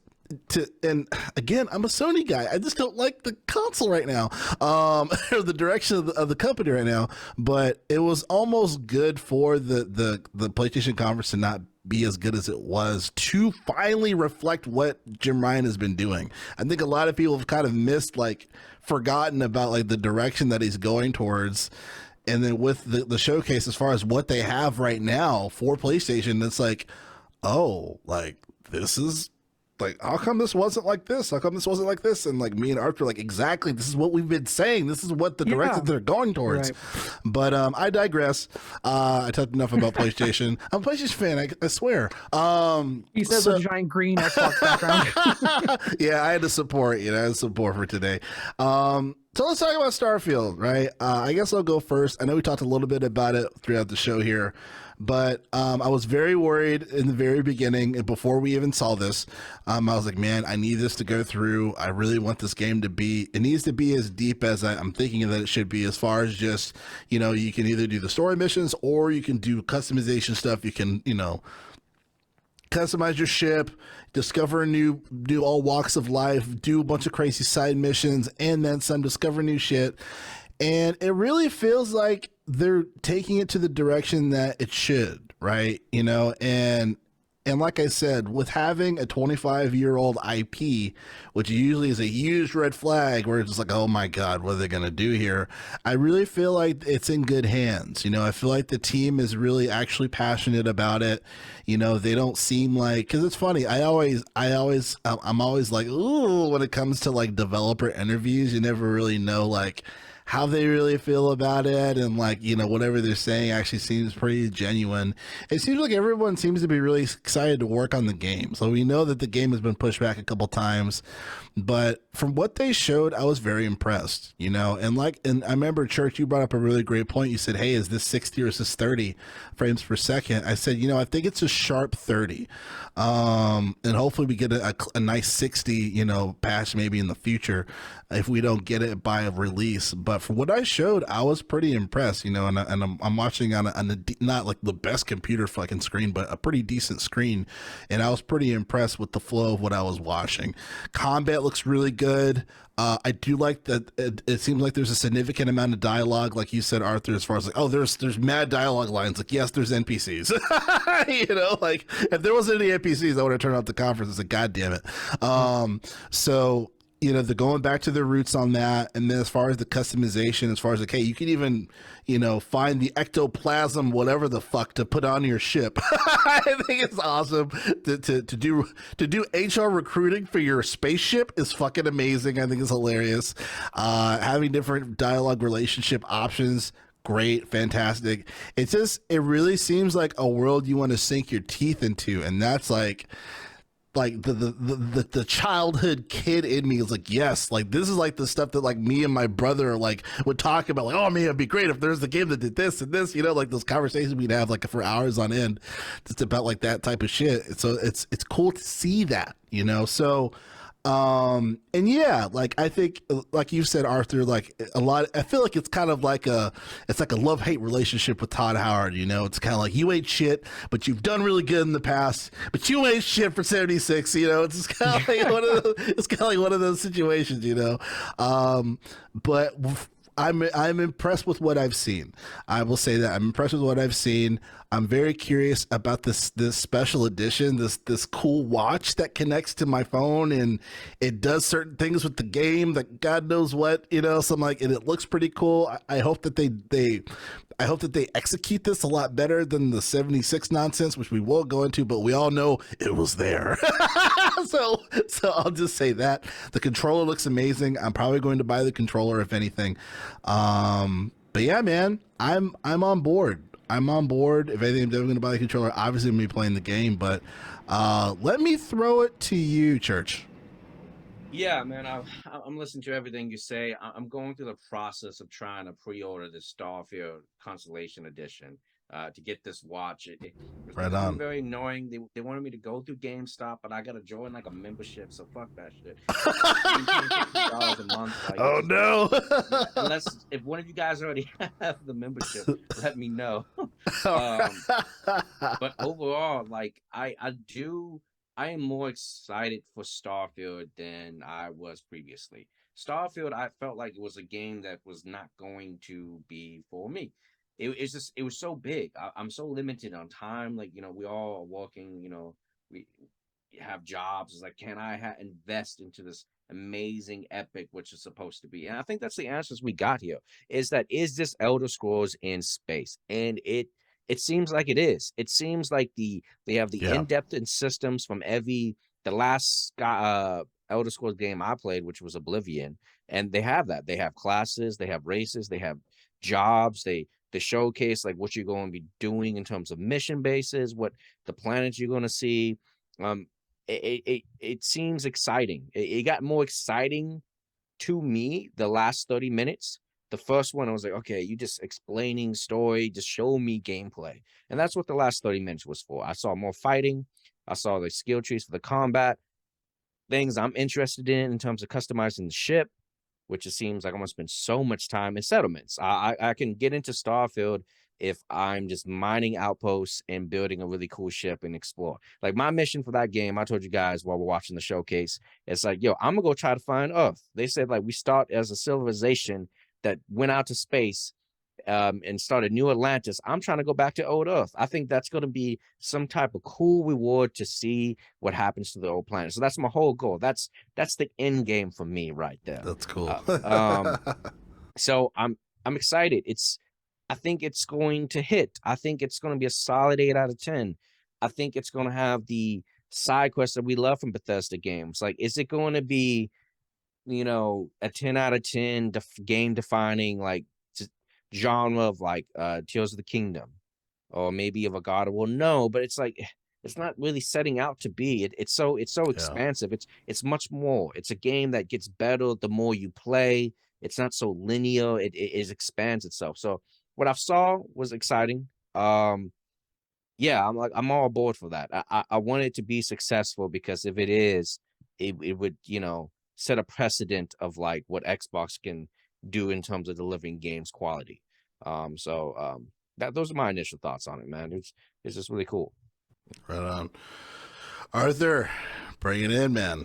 and again, I'm a Sony guy. I just don't like the console right now, or the direction of the company right now. But it was almost good for the PlayStation conference to not be as good as it was, to finally reflect what Jim Ryan has been doing. I think a lot of people have kind of missed, like, forgotten about like the direction that he's going towards. And then with the showcase, as far as what they have right now for PlayStation, it's like, oh, like, this is like, how come this wasn't like this? How come this wasn't like this? And like me and Arthur, like, exactly, this is what we've been saying. This is what the direction they're going towards. Right. But I digress. I talked enough about PlayStation. I'm a PlayStation fan, I swear. He says a giant green Xbox background. Yeah, I had to support, you know, I had support for today. So let's talk about Starfield, right? I guess I'll go first. I know we talked a little bit about it throughout the show here, but I was very worried in the very beginning, and before we even saw this. I was like, man, I need this to go through. I really want this game to be, it needs to be as deep as I'm thinking that it should be, as far as just, you know, you can either do the story missions or you can do customization stuff. You can, you know, customize your ship, discover do all walks of life, do a bunch of crazy side missions, and then some, discover new shit. And it really feels like they're taking it to the direction that it should, right? You know, and like I said, with having a 25-year-old IP, which usually is a huge red flag where it's just like, oh my God, what are they going to do here? I really feel like it's in good hands. You know, I feel like the team is really actually passionate about it. You know, they don't seem like, because it's funny, I'm always like, ooh, when it comes to like developer interviews, you never really know like how they really feel about it, and like, you know, whatever they're saying actually seems pretty genuine. It seems like everyone seems to be really excited to work on the game. So we know that the game has been pushed back a couple times, but from what they showed, I was very impressed, you know. And I remember, Church, you brought up a really great point. You said, hey, is this 60 or is this 30 frames per second? I said, you know, I think it's a sharp 30. And hopefully we get a nice 60, you know, patch maybe in the future if we don't get it by a release. But for what I showed, I was pretty impressed, you know, and I'm watching on a not like the best computer fucking screen, but a pretty decent screen. And I was pretty impressed with the flow of what I was watching. Combat looks really good. I do like that it seems like there's a significant amount of dialogue, like you said, Arthur, as far as like, oh, there's mad dialogue lines. Like, yes, there's NPCs. You know, like, if there wasn't any NPCs, I would have turned off the conference. It's like, God damn it. So, you know, they're going back to their roots on that. And then as far as the customization, as far as like, hey, you can even, you know, find the ectoplasm, whatever the fuck, to put on your ship. I think it's awesome to do HR recruiting for your spaceship is fucking amazing. I think it's hilarious. Having different dialogue relationship options, great, fantastic. It's just, it really seems like a world you want to sink your teeth into, and that's like the childhood kid in me is like, yes, like this is like the stuff that like me and my brother like would talk about, like, oh man, it'd be great if there's the game that did this and this, you know, like those conversations we'd have like for hours on end just about like that type of shit. So it's cool to see that, you know. So And yeah, like I think, like you said, Arthur, like a lot. I feel like it's kind of like a love-hate relationship with Todd Howard. You know, it's kind of like you ain't shit, but you've done really good in the past, but you ain't shit for 76. You know, it's kind of like one of those situations. You know, but I'm impressed with what I've seen. I will say that I'm impressed with what I've seen. I'm very curious about this special edition, this cool watch that connects to my phone and it does certain things with the game that God knows what, you know. So I'm like, and it looks pretty cool. I hope that I hope that they execute this a lot better than the 76 nonsense, which we will go into, but we all know it was there. so I'll just say that the controller looks amazing. I'm probably going to buy the controller if anything. But yeah, man, I'm on board. I'm on board. If anything, I'm definitely going to buy the controller. Obviously, I'm going to be playing the game, but let me throw it to you, Church. Yeah, man, I'm listening to everything you say. I'm going through the process of trying to pre-order the Starfield Constellation Edition to get this watch. It's Right on. very annoying. They wanted me to go through GameStop, but I got to join like a membership, so fuck that shit. $50 a month. Like, Oh no! Unless if one of you guys already have the membership, let me know. But overall, like I am more excited for Starfield than I was previously. Starfield, I felt like it was a game that was not going to be for me. It was so big. I'm so limited on time. Like, you know, we all are working, you know, we have jobs. It's like, can I invest into this amazing epic, which is supposed to be? And I think that's the answers we got here. Is this Elder Scrolls in space? And it seems like it is. It seems like they have the in-depth in systems from the last Elder Scrolls game I played, which was Oblivion, and they have that. They have classes, they have races, they have jobs, they showcase like what you're going to be doing in terms of mission bases, what the planets you're going to see. It seems exciting. It got more exciting to me the last 30 minutes. The first one, I was like, okay, you just explaining story, just show me gameplay. And that's what the last 30 minutes was for. I saw more fighting. I saw the skill trees for the combat, things I'm interested in terms of customizing the ship, which it seems like I'm going to spend so much time in settlements. I can get into Starfield if I'm just mining outposts and building a really cool ship and explore. Like my mission for that game, I told you guys while we're watching the showcase, it's like, yo, I'm going to go try to find Earth. They said like we start as a civilization that went out to space and started New Atlantis. I'm trying to go back to old Earth. I think that's going to be some type of cool reward to see what happens to the old planet. So that's my whole goal. That's the end game for me right there. That's cool. So I'm excited. I think it's going to hit. I think it's going to be a solid 8 out of 10. I think it's going to have the side quests that we love from Bethesda games. Like, is it going to be, you know, a 10 out of 10 game defining like genre of like Tears of the Kingdom or maybe of a God of War? No, but it's like it's not really setting out to be. It's so expansive. It's much more. It's a game that gets better the more you play. It's not so linear. It expands itself. So what I saw was exciting. Yeah, I'm all aboard for that. I want it to be successful because if it is, it would, you know, set a precedent of like what Xbox can do in terms of delivering games quality. Those are my initial thoughts on it, man. It's just really cool. Right on. Arthur, bring it in, man.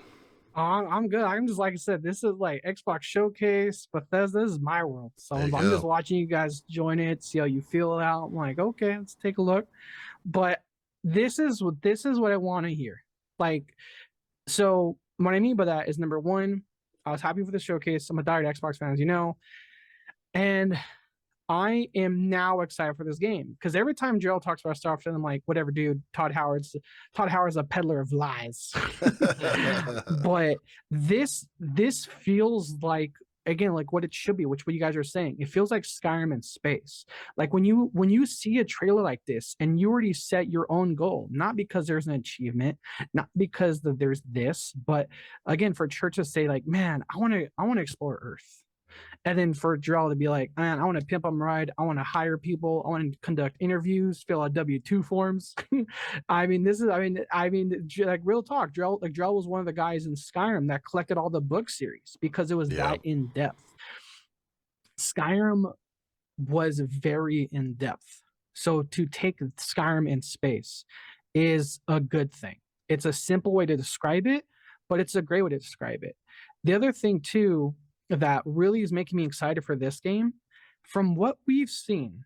I'm good. I'm just, like I said, this is like Xbox Showcase, Bethesda. This is my world. So I'm just watching you guys join it, see how you feel it out. I'm like, okay, let's take a look. But this is what I want to hear. Like, so what I mean by that is, number one, I was happy for the showcase. I'm a diehard Xbox fan, as you know. And I am now excited for this game because every time Gerald talks about Starfield, I'm like, whatever, dude. Todd Howard's a peddler of lies. But this feels like, again, like what it should be, which what you guys are saying. It feels like Skyrim in space. Like when you see a trailer like this and you already set your own goal, not because there's an achievement, not because there's this, but again, for church to say like, man, I want to explore Earth. And then for Jarrell to be like, man, I want to pimp them ride. I want to hire people. I want to conduct interviews, fill out W-2 forms. I mean, like real talk. Jarrell was one of the guys in Skyrim that collected all the book series because it was that in depth. Skyrim was very in depth. So to take Skyrim in space is a good thing. It's a simple way to describe it, but it's a great way to describe it. The other thing too that really is making me excited for this game, from what we've seen,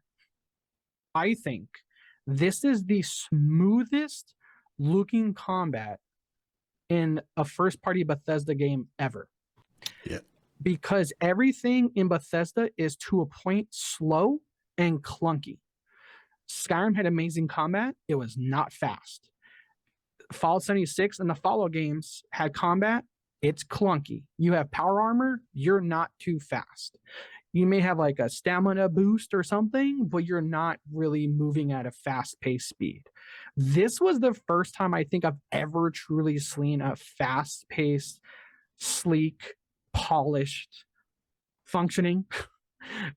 I think this is the smoothest looking combat in a first party Bethesda game ever. Yeah. Because everything in Bethesda is to a point slow and clunky. Skyrim had amazing combat. It was not fast. Fallout 76 and the Fallout games had combat. It's clunky. You have power armor. You're not too fast. You may have like a stamina boost or something, but you're not really moving at a fast-paced speed. This was the first time I think I've ever truly seen a fast-paced, sleek, polished, functioning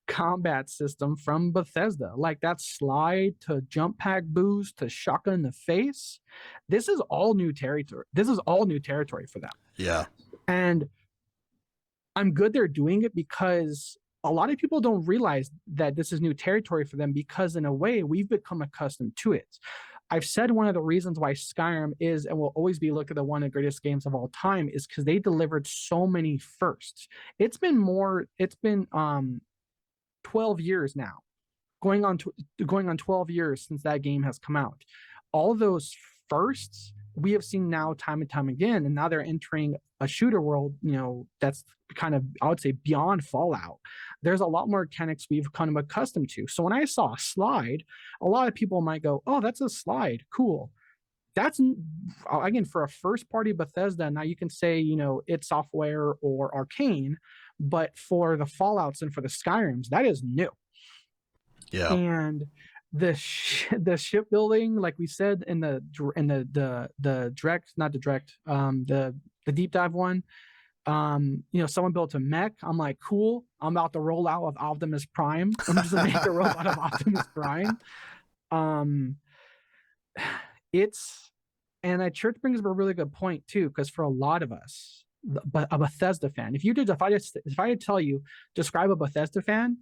combat system from Bethesda. Like that slide to jump pack boost to shotgun in the face. This is all new territory. This is all new territory for them. Yeah. And I'm good they're doing it because a lot of people don't realize that this is new territory for them because in a way we've become accustomed to it. I've said one of the reasons why Skyrim is and will always be looked at the one of the greatest games of all time is because they delivered so many firsts. It's been 12 years now, going on 12 years since that game has come out. All those firsts we have seen now time and time again, and now they're entering a shooter world, that's kind of, I would say, beyond Fallout. There's a lot more mechanics we've kind of accustomed to. So when I saw a slide, a lot of people might go, oh, that's a slide, cool. That's, again, for a first party Bethesda, now you can say, id Software or Arcane, but for the Fallouts and for the Skyrims, that is new. Yeah. And the shipbuilding, like we said in the deep dive one, someone built a mech. I'm like, cool. I'm about to roll out with Optimus Prime. I'm just gonna make a robot of Optimus Prime. And Church brings up a really good point too, because for a lot of us, a Bethesda fan, if I tell you, describe a Bethesda fan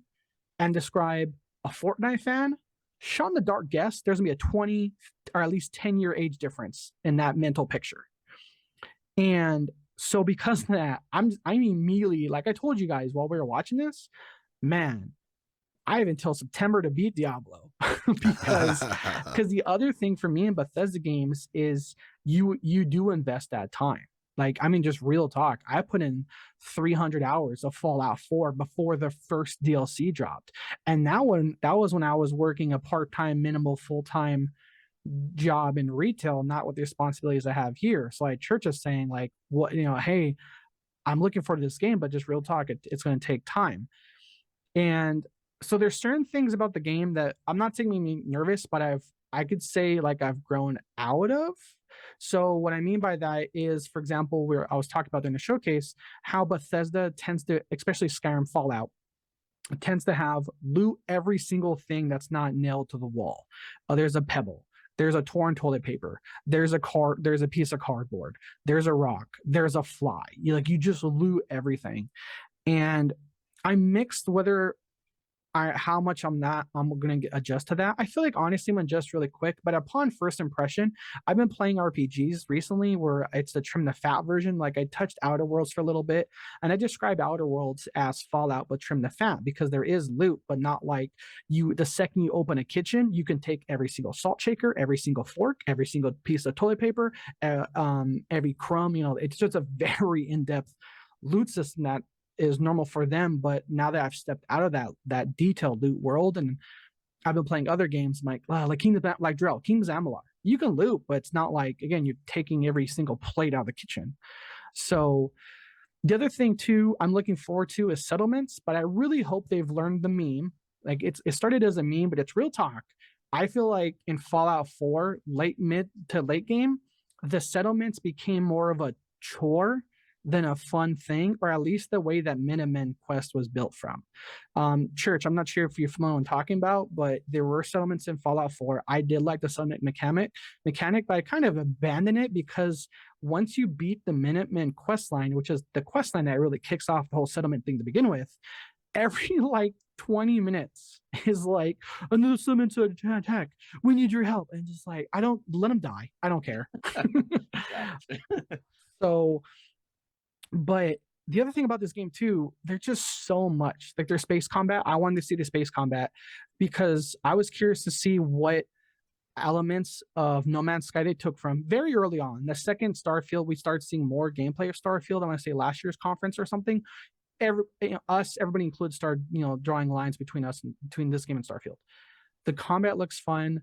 and describe a Fortnite fan, shot in the dark guess, there's gonna be a 20 or at least 10-year age difference in that mental picture. And so because of that, I'm immediately, like I told you guys while we were watching this, man, I have until September to beat Diablo because the other thing for me in Bethesda games is you do invest that time. Like, just real talk. I put in 300 hours of Fallout 4 before the first DLC dropped. And that was when I was working a part-time, minimal, full-time job in retail, not with the responsibilities I have here. So Church is saying like, what, hey, I'm looking forward to this game, but just real talk, it's going to take time. And so there's certain things about the game that I'm not saying me nervous, but I could say like I've grown out of. So what I mean by that is, for example, I was talking about in the showcase, how Bethesda tends to, especially Skyrim, Fallout, tends to have loot every single thing that's not nailed to the wall. There's a pebble. There's a torn toilet paper. There's a piece of cardboard. There's a rock. There's a fly. You just loot everything. And I'm mixed whether how much I'm going to adjust to that. I feel like honestly I'm going to adjust really quick, but upon first impression, I've been playing RPGs recently where it's the trim the fat version. Like I touched Outer Worlds for a little bit, and I describe Outer Worlds as Fallout but trim the fat because there is loot, but not like the second you open a kitchen, you can take every single salt shaker, every single fork, every single piece of toilet paper, every crumb. It's just a very in-depth loot system that is normal for them. But now that I've stepped out of that detailed loot world and I've been playing other games like Kingdoms of Amalur, you can loot, but it's not like, again, you're taking every single plate out of the kitchen. So the other thing too I'm looking forward to is settlements, but I really hope they've learned the meme. Like it started as a meme, but it's real talk. I feel like in Fallout 4, mid to late game, the settlements became more of a chore than a fun thing, or at least the way that Minutemen Quest was built from. Church, I'm not sure if you're familiar with what I'm talking about, but there were settlements in Fallout 4. I did like the settlement mechanic, but I kind of abandoned it because once you beat the Minutemen quest line, which is the quest line that really kicks off the whole settlement thing to begin with, every like 20 minutes is like another summon to attack. We need your help. And just like, I don't let them die. I don't care. So, but the other thing about this game too, there's just so much like there's space combat. I wanted to see the space combat because I was curious to see what elements of No Man's Sky they took from very early on. The second Starfield, we started seeing more gameplay of Starfield. I want to say last year's conference or something. Everybody included, started drawing lines between us and between this game and Starfield. The combat looks fun,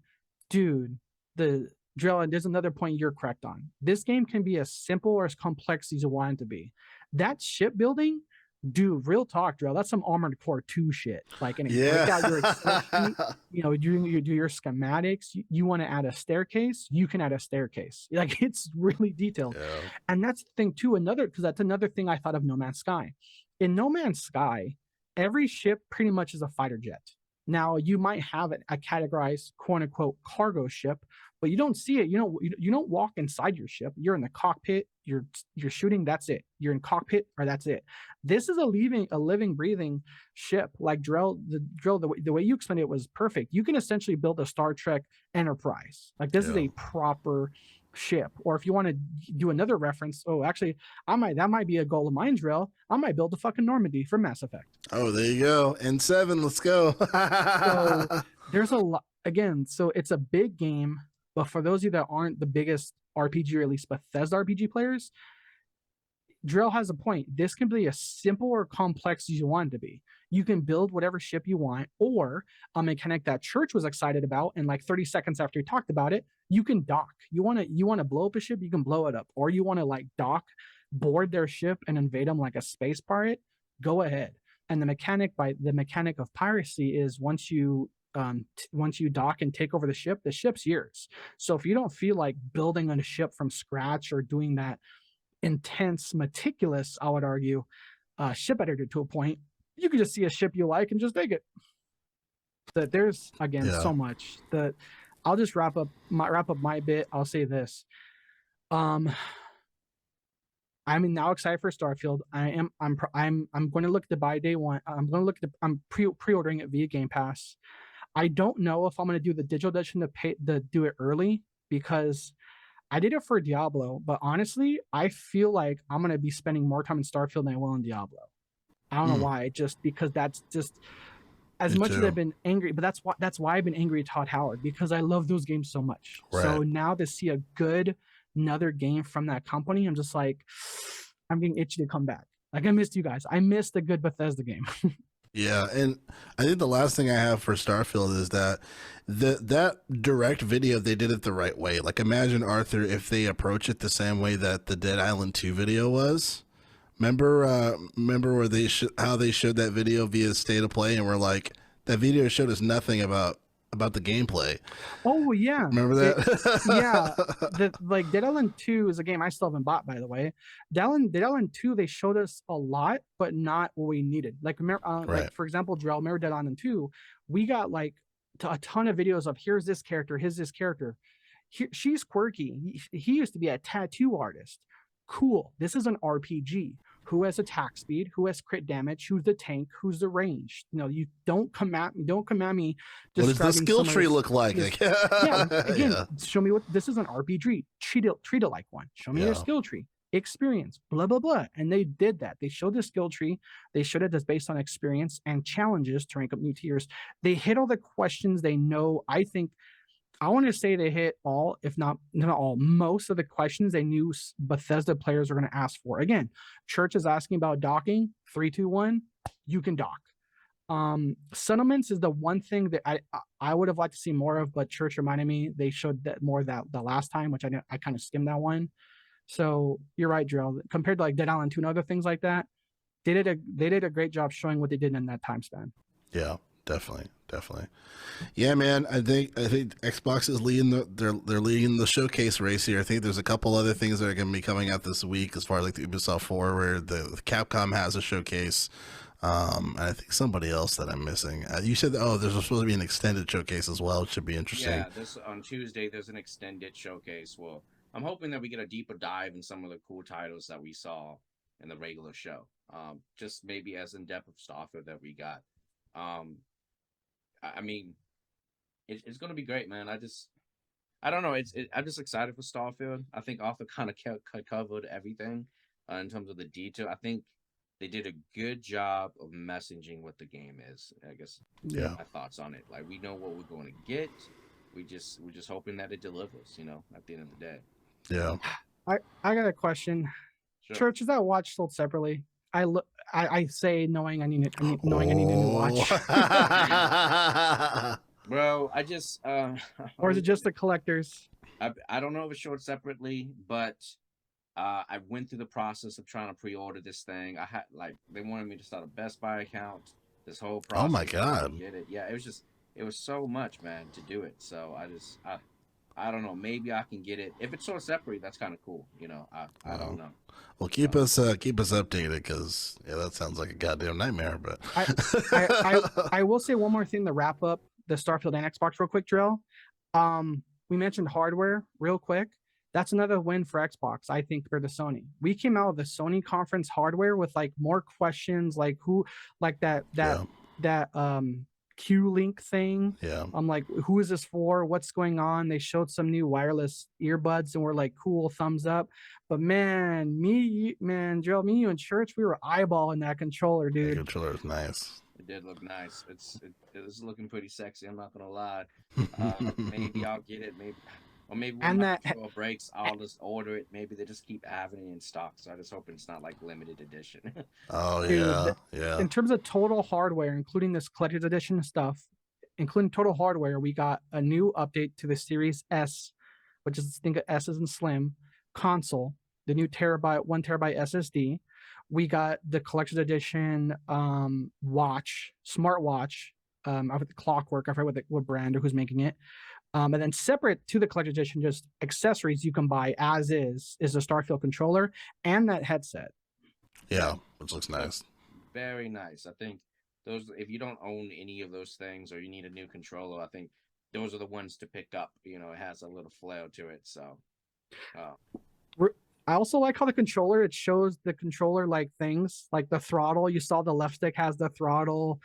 dude. The drill, and there's another point you're correct on. This game can be as simple or as complex as you want it to be. That shipbuilding, dude, real talk, drill. That's some Armored Core 2 shit. Like, and break out your Excel sheet, you do your schematics. You want to add a staircase, you can add a staircase. Like, it's really detailed. Yeah. And that's the thing too. Because that's another thing I thought of No Man's Sky. In No Man's Sky, every ship pretty much is a fighter jet. Now, you might have a categorized quote unquote cargo ship, but you don't see it. You don't walk inside your ship. You're in the cockpit. You're shooting. That's it. You're in cockpit, or that's it. This is a living, breathing ship. Like the way you explained it was perfect. You can essentially build a Star Trek Enterprise. Like this is a proper ship. Or if you want to do another reference, that might be a goal of mine, Drill. I might build a fucking Normandy for Mass Effect. Oh, there you go. N7, let's go. So there's a lot again. So it's a big game, but for those of you that aren't the biggest RPG, or at least Bethesda RPG players, Drill has a point. This can be as simple or complex as you want it to be. You can build whatever ship you want, or a mechanic that Church was excited about, and like 30 seconds after he talked about it, you can dock. You want to blow up a ship, you can blow it up, or you want to like dock, board their ship, and invade them like a space pirate. Go ahead. And the mechanic of piracy is once you dock and take over the ship's yours. So if you don't feel like building a ship from scratch or doing that intense, meticulous, I would argue, ship editor to a point, you can just see a ship you like and just take it. That there's so much that I'll just wrap up my bit. I'll say this. I'm now excited for Starfield. I'm going to look to buy day one. I'm pre-ordering it via Game Pass. I don't know if I'm going to do the digital edition to do it early, because I did it for Diablo, but honestly, I feel like I'm going to be spending more time in Starfield than I will in Diablo. I don't know why, just because that's just as much as I've been angry, but that's why I've been angry at Todd Howard, because I love those games so much. Right. So now to see another game from that company, I'm just like, I'm getting itchy to come back. Like, I missed you guys. I missed a good Bethesda game. Yeah, and I think the last thing I have for Starfield is that that direct video, they did it the right way. Like, imagine, Arthur, if they approach it the same way that the Dead Island 2 video was. Remember where how they showed that video via State of Play, and we're like, that video showed us nothing about the gameplay. Oh yeah, remember that? Like Dead Island 2 is a game I still haven't bought, by the way. Dead Island 2, they showed us a lot, but not what we needed. Like remember, like for example, Drell, remember Dead Island 2? We got like a ton of videos of here's this character, she's quirky. He used to be a tattoo artist. Cool. This is an RPG. Who has attack speed? Who has crit damage? Who's the tank? Who's the range? You don't come at me. Don't come at me. What does the skill tree look like? Show me what this is an RPG. Treat it like one. Show me your skill tree. Experience. Blah blah blah. And they did that. They showed the skill tree. They showed it as based on experience and challenges to rank up new tiers. They hit all the questions they know. I want to say they hit all, if not all, most of the questions they knew Bethesda players are going to ask for. Again, Church is asking about docking. 3, 2, 1, you can dock. Settlements is the one thing that I would have liked to see more of, but Church reminded me they showed that more that the last time, which I kind of skimmed that one. So you're right, Drill. Compared to like Dead Island 2 and other things like that, they did a great job showing what they did in that time span. Yeah. definitely. Yeah, man. I think Xbox is leading they're leading the showcase race here. I think there's a couple other things that are going to be coming out this week, as far as like the Ubisoft Forward, the Capcom has a showcase, and I think somebody else that I'm missing. You said there's supposed to be an extended showcase as well. It should be interesting. Yeah, this on Tuesday there's an extended showcase. Well, I'm hoping that we get a deeper dive in some of the cool titles that we saw in the regular show. Just maybe as in depth of Starfield that we got. I mean, it's going to be great, man. I don't know. I'm just excited for Starfield. I think Arthur kind of covered everything in terms of the detail. I think they did a good job of messaging what the game is. I guess. Yeah. My thoughts on it. Like, we know what we're going to get. We're just hoping that it delivers. At the end of the day. Yeah. I got a question. Sure. Church, is that watch sold separately? I say knowing I need a new watch. Bro, I just Or is it just the collectors? I don't know if it's short separately, but I went through the process of trying to pre-order this thing. I had they wanted me to start a Best Buy account. This whole process. Oh my God. Get it. Yeah, it was so much, man, to do it. So I don't know. Maybe I can get it. If it's short separately, that's kind of cool. I don't know. Well, keep us updated, because that sounds like a goddamn nightmare. But I will say one more thing to wrap up the Starfield and Xbox real quick, Drill. We mentioned hardware real quick. That's another win for Xbox, I think, for the Sony. We came out of the Sony conference hardware with more questions, that Q-Link thing. Yeah. I'm like, who is this for? What's going on? They showed some new wireless earbuds and we're like, cool, thumbs up. But man, Joe, me, you and Church, we were eyeballing that controller, dude. The controller is nice. It did look nice. It's looking pretty sexy. I'm not gonna lie. Maybe I'll get it. Maybe when my controller breaks, I'll just order it. Maybe they just keep having it in stock. So I just hope it's not limited edition. Oh, dude, yeah. In terms of total hardware, including this collector's edition stuff, including total hardware, we got a new update to the Series S, which is, think of S as in slim, console, the new 1 terabyte SSD. We got the collector's edition smartwatch. I forget the Clockwork. I forget what brand or who's making it. And then separate to the collector's edition, just accessories you can buy as is the Starfield controller and that headset. Yeah, which looks nice. Very nice. I think those, if you don't own any of those things or you need a new controller, I think those are the ones to pick up. It has a little flair to it. So I also like how the controller, it shows the controller things like the throttle. You saw the left stick has the throttle.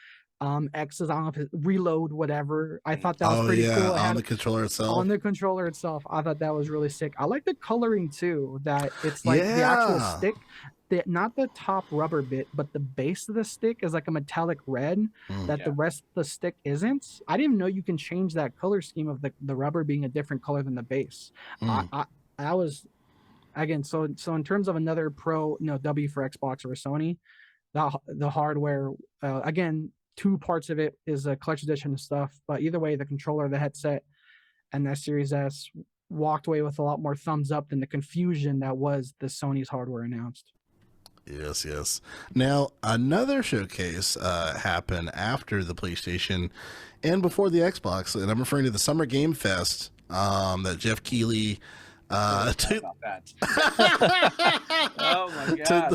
X is on reload, whatever. I thought that was pretty cool. On the controller itself. On the controller itself, I thought that was really sick. I like the coloring too. That it's the actual stick, not the top rubber bit, but the base of the stick is a metallic red. The rest of the stick isn't. I didn't even know you can change that color scheme of the rubber being a different color than the base. I was again so in terms of another W for Xbox or Sony, the hardware again. Two parts of it is a collector's edition of stuff, but either way, the controller, the headset, and that Series S walked away with a lot more thumbs up than the confusion that was the Sony's hardware announced. Yes. Now, another showcase happened after the PlayStation and before the Xbox, and I'm referring to the Summer Game Fest that Jeff Keighley oh my God!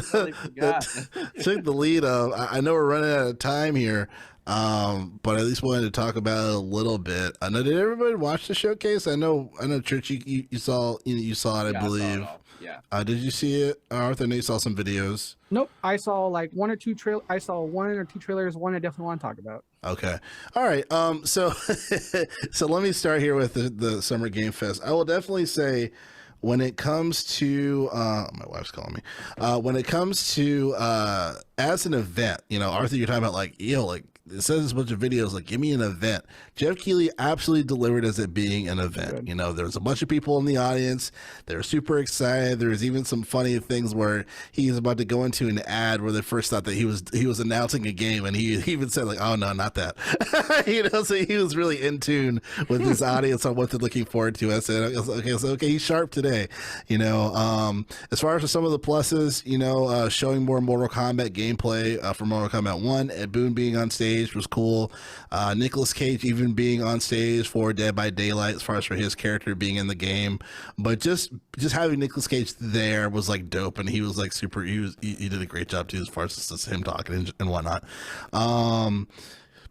took the lead of. I know we're running out of time here, but at least wanted to talk about it a little bit. I know. Did everybody watch the showcase? I know. Church, you saw it. I believe. Yeah. Did you see it, Arthur? I know you saw some videos. Nope. I saw one or two trailers. One I definitely want to talk about. Okay. All right. So let me start here with the Summer Game Fest. I will definitely say, when it comes to my wife's calling me. When it comes to as an event, Arthur, you're talking about it says a bunch of videos, give me an event. Jeff Keighley absolutely delivered as it being an event. Good. There's a bunch of people in the audience. They're super excited. There's even some funny things where he's about to go into an ad where they first thought that he was announcing a game, and he even said oh no, not that. So he was really in tune with his audience on what they're looking forward to. I said, okay, he's sharp today. As far as some of the pluses, showing more Mortal Kombat gameplay from Mortal Kombat 1, Ed Boon being on stage. stage was cool. Nicolas Cage even being on stage for Dead by Daylight, as far as for his character being in the game, but just having Nicolas Cage there was like dope, and he was like super. He did a great job too, as far as just him talking and whatnot.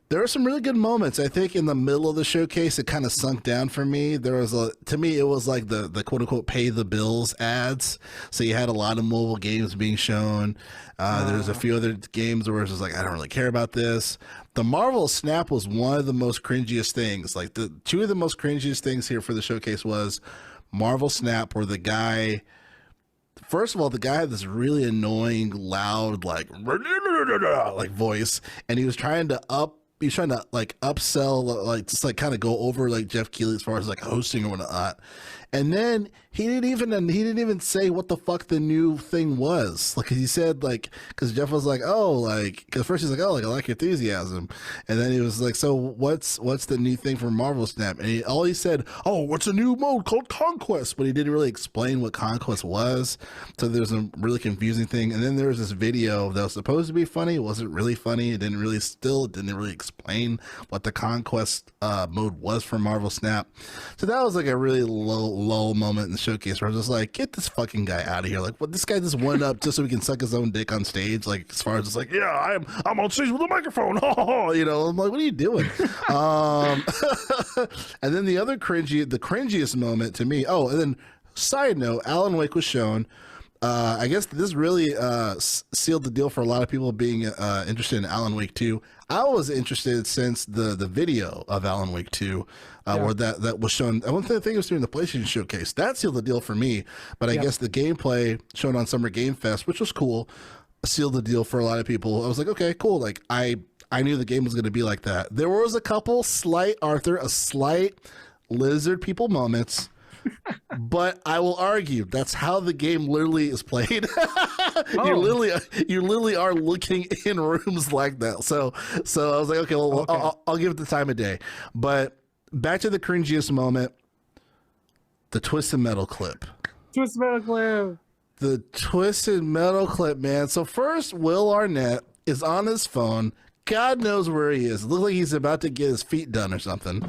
There were some really good moments. I think in the middle of the showcase, it kind of sunk down for me. To me, it was like the quote unquote pay the bills ads. So you had a lot of mobile games being shown. There's a few other games where it's just like, I don't really care about this. The Marvel Snap was one of the most cringiest things. Like the two of the most cringiest things here for the showcase was Marvel Snap, where the guy, first of all, the guy had this really annoying, loud, like voice, and he was trying to like upsell, like just like kind of go over like Jeff Keighley as far as like hosting or whatnot. And then he didn't even say what the fuck the new thing was. Like he said, like, because Jeff was like, oh, like, because first he's like, oh, like I like your enthusiasm, and then he was like, so what's the new thing for Marvel Snap? And all he said, oh, what's a new mode called Conquest? But he didn't really explain what Conquest was. So there's a really confusing thing. And then there was this video that was supposed to be funny. It wasn't really funny. It didn't really explain what the Conquest mode was for Marvel Snap. So that was like a really low moment in the showcase where I was just like, get this fucking guy out of here. Like, what, this guy just went up just so he can suck his own dick on stage. Like, as far as just like, yeah, I'm on stage with a microphone. You know, I'm like, what are you doing? And then the cringiest moment to me. Oh, and then side note, Alan Wake was shown. I guess this really sealed the deal for a lot of people being interested in Alan Wake 2. I was interested since the video of Alan Wake 2, where that was shown. I don't think it was during the PlayStation Showcase. That sealed the deal for me. But I guess the gameplay shown on Summer Game Fest, which was cool, sealed the deal for a lot of people. I was like, okay, cool. Like I knew the game was going to be like that. There was a couple slight lizard people moments. But I will argue that's how the game literally is played. You literally are looking in rooms like that. So I was like, okay, well, okay. I'll give it the time of day. But back to the cringiest moment, the Twisted Metal clip. The Twisted Metal clip, man. So first, Will Arnett is on his phone. God knows where he is. It looks like he's about to get his feet done or something.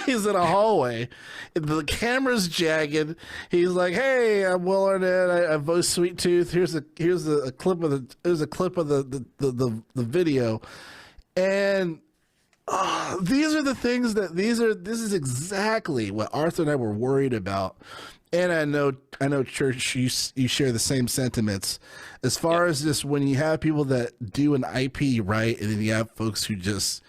He's in a hallway. The camera's jagged. He's like, "Hey, I'm Will Arnett. I voice Sweet Tooth. Here's a clip of the video." And these are the things this is exactly what Arthur and I were worried about. And I know, Church, you share the same sentiments as far as just when you have people that do an IP right, and then you have folks who just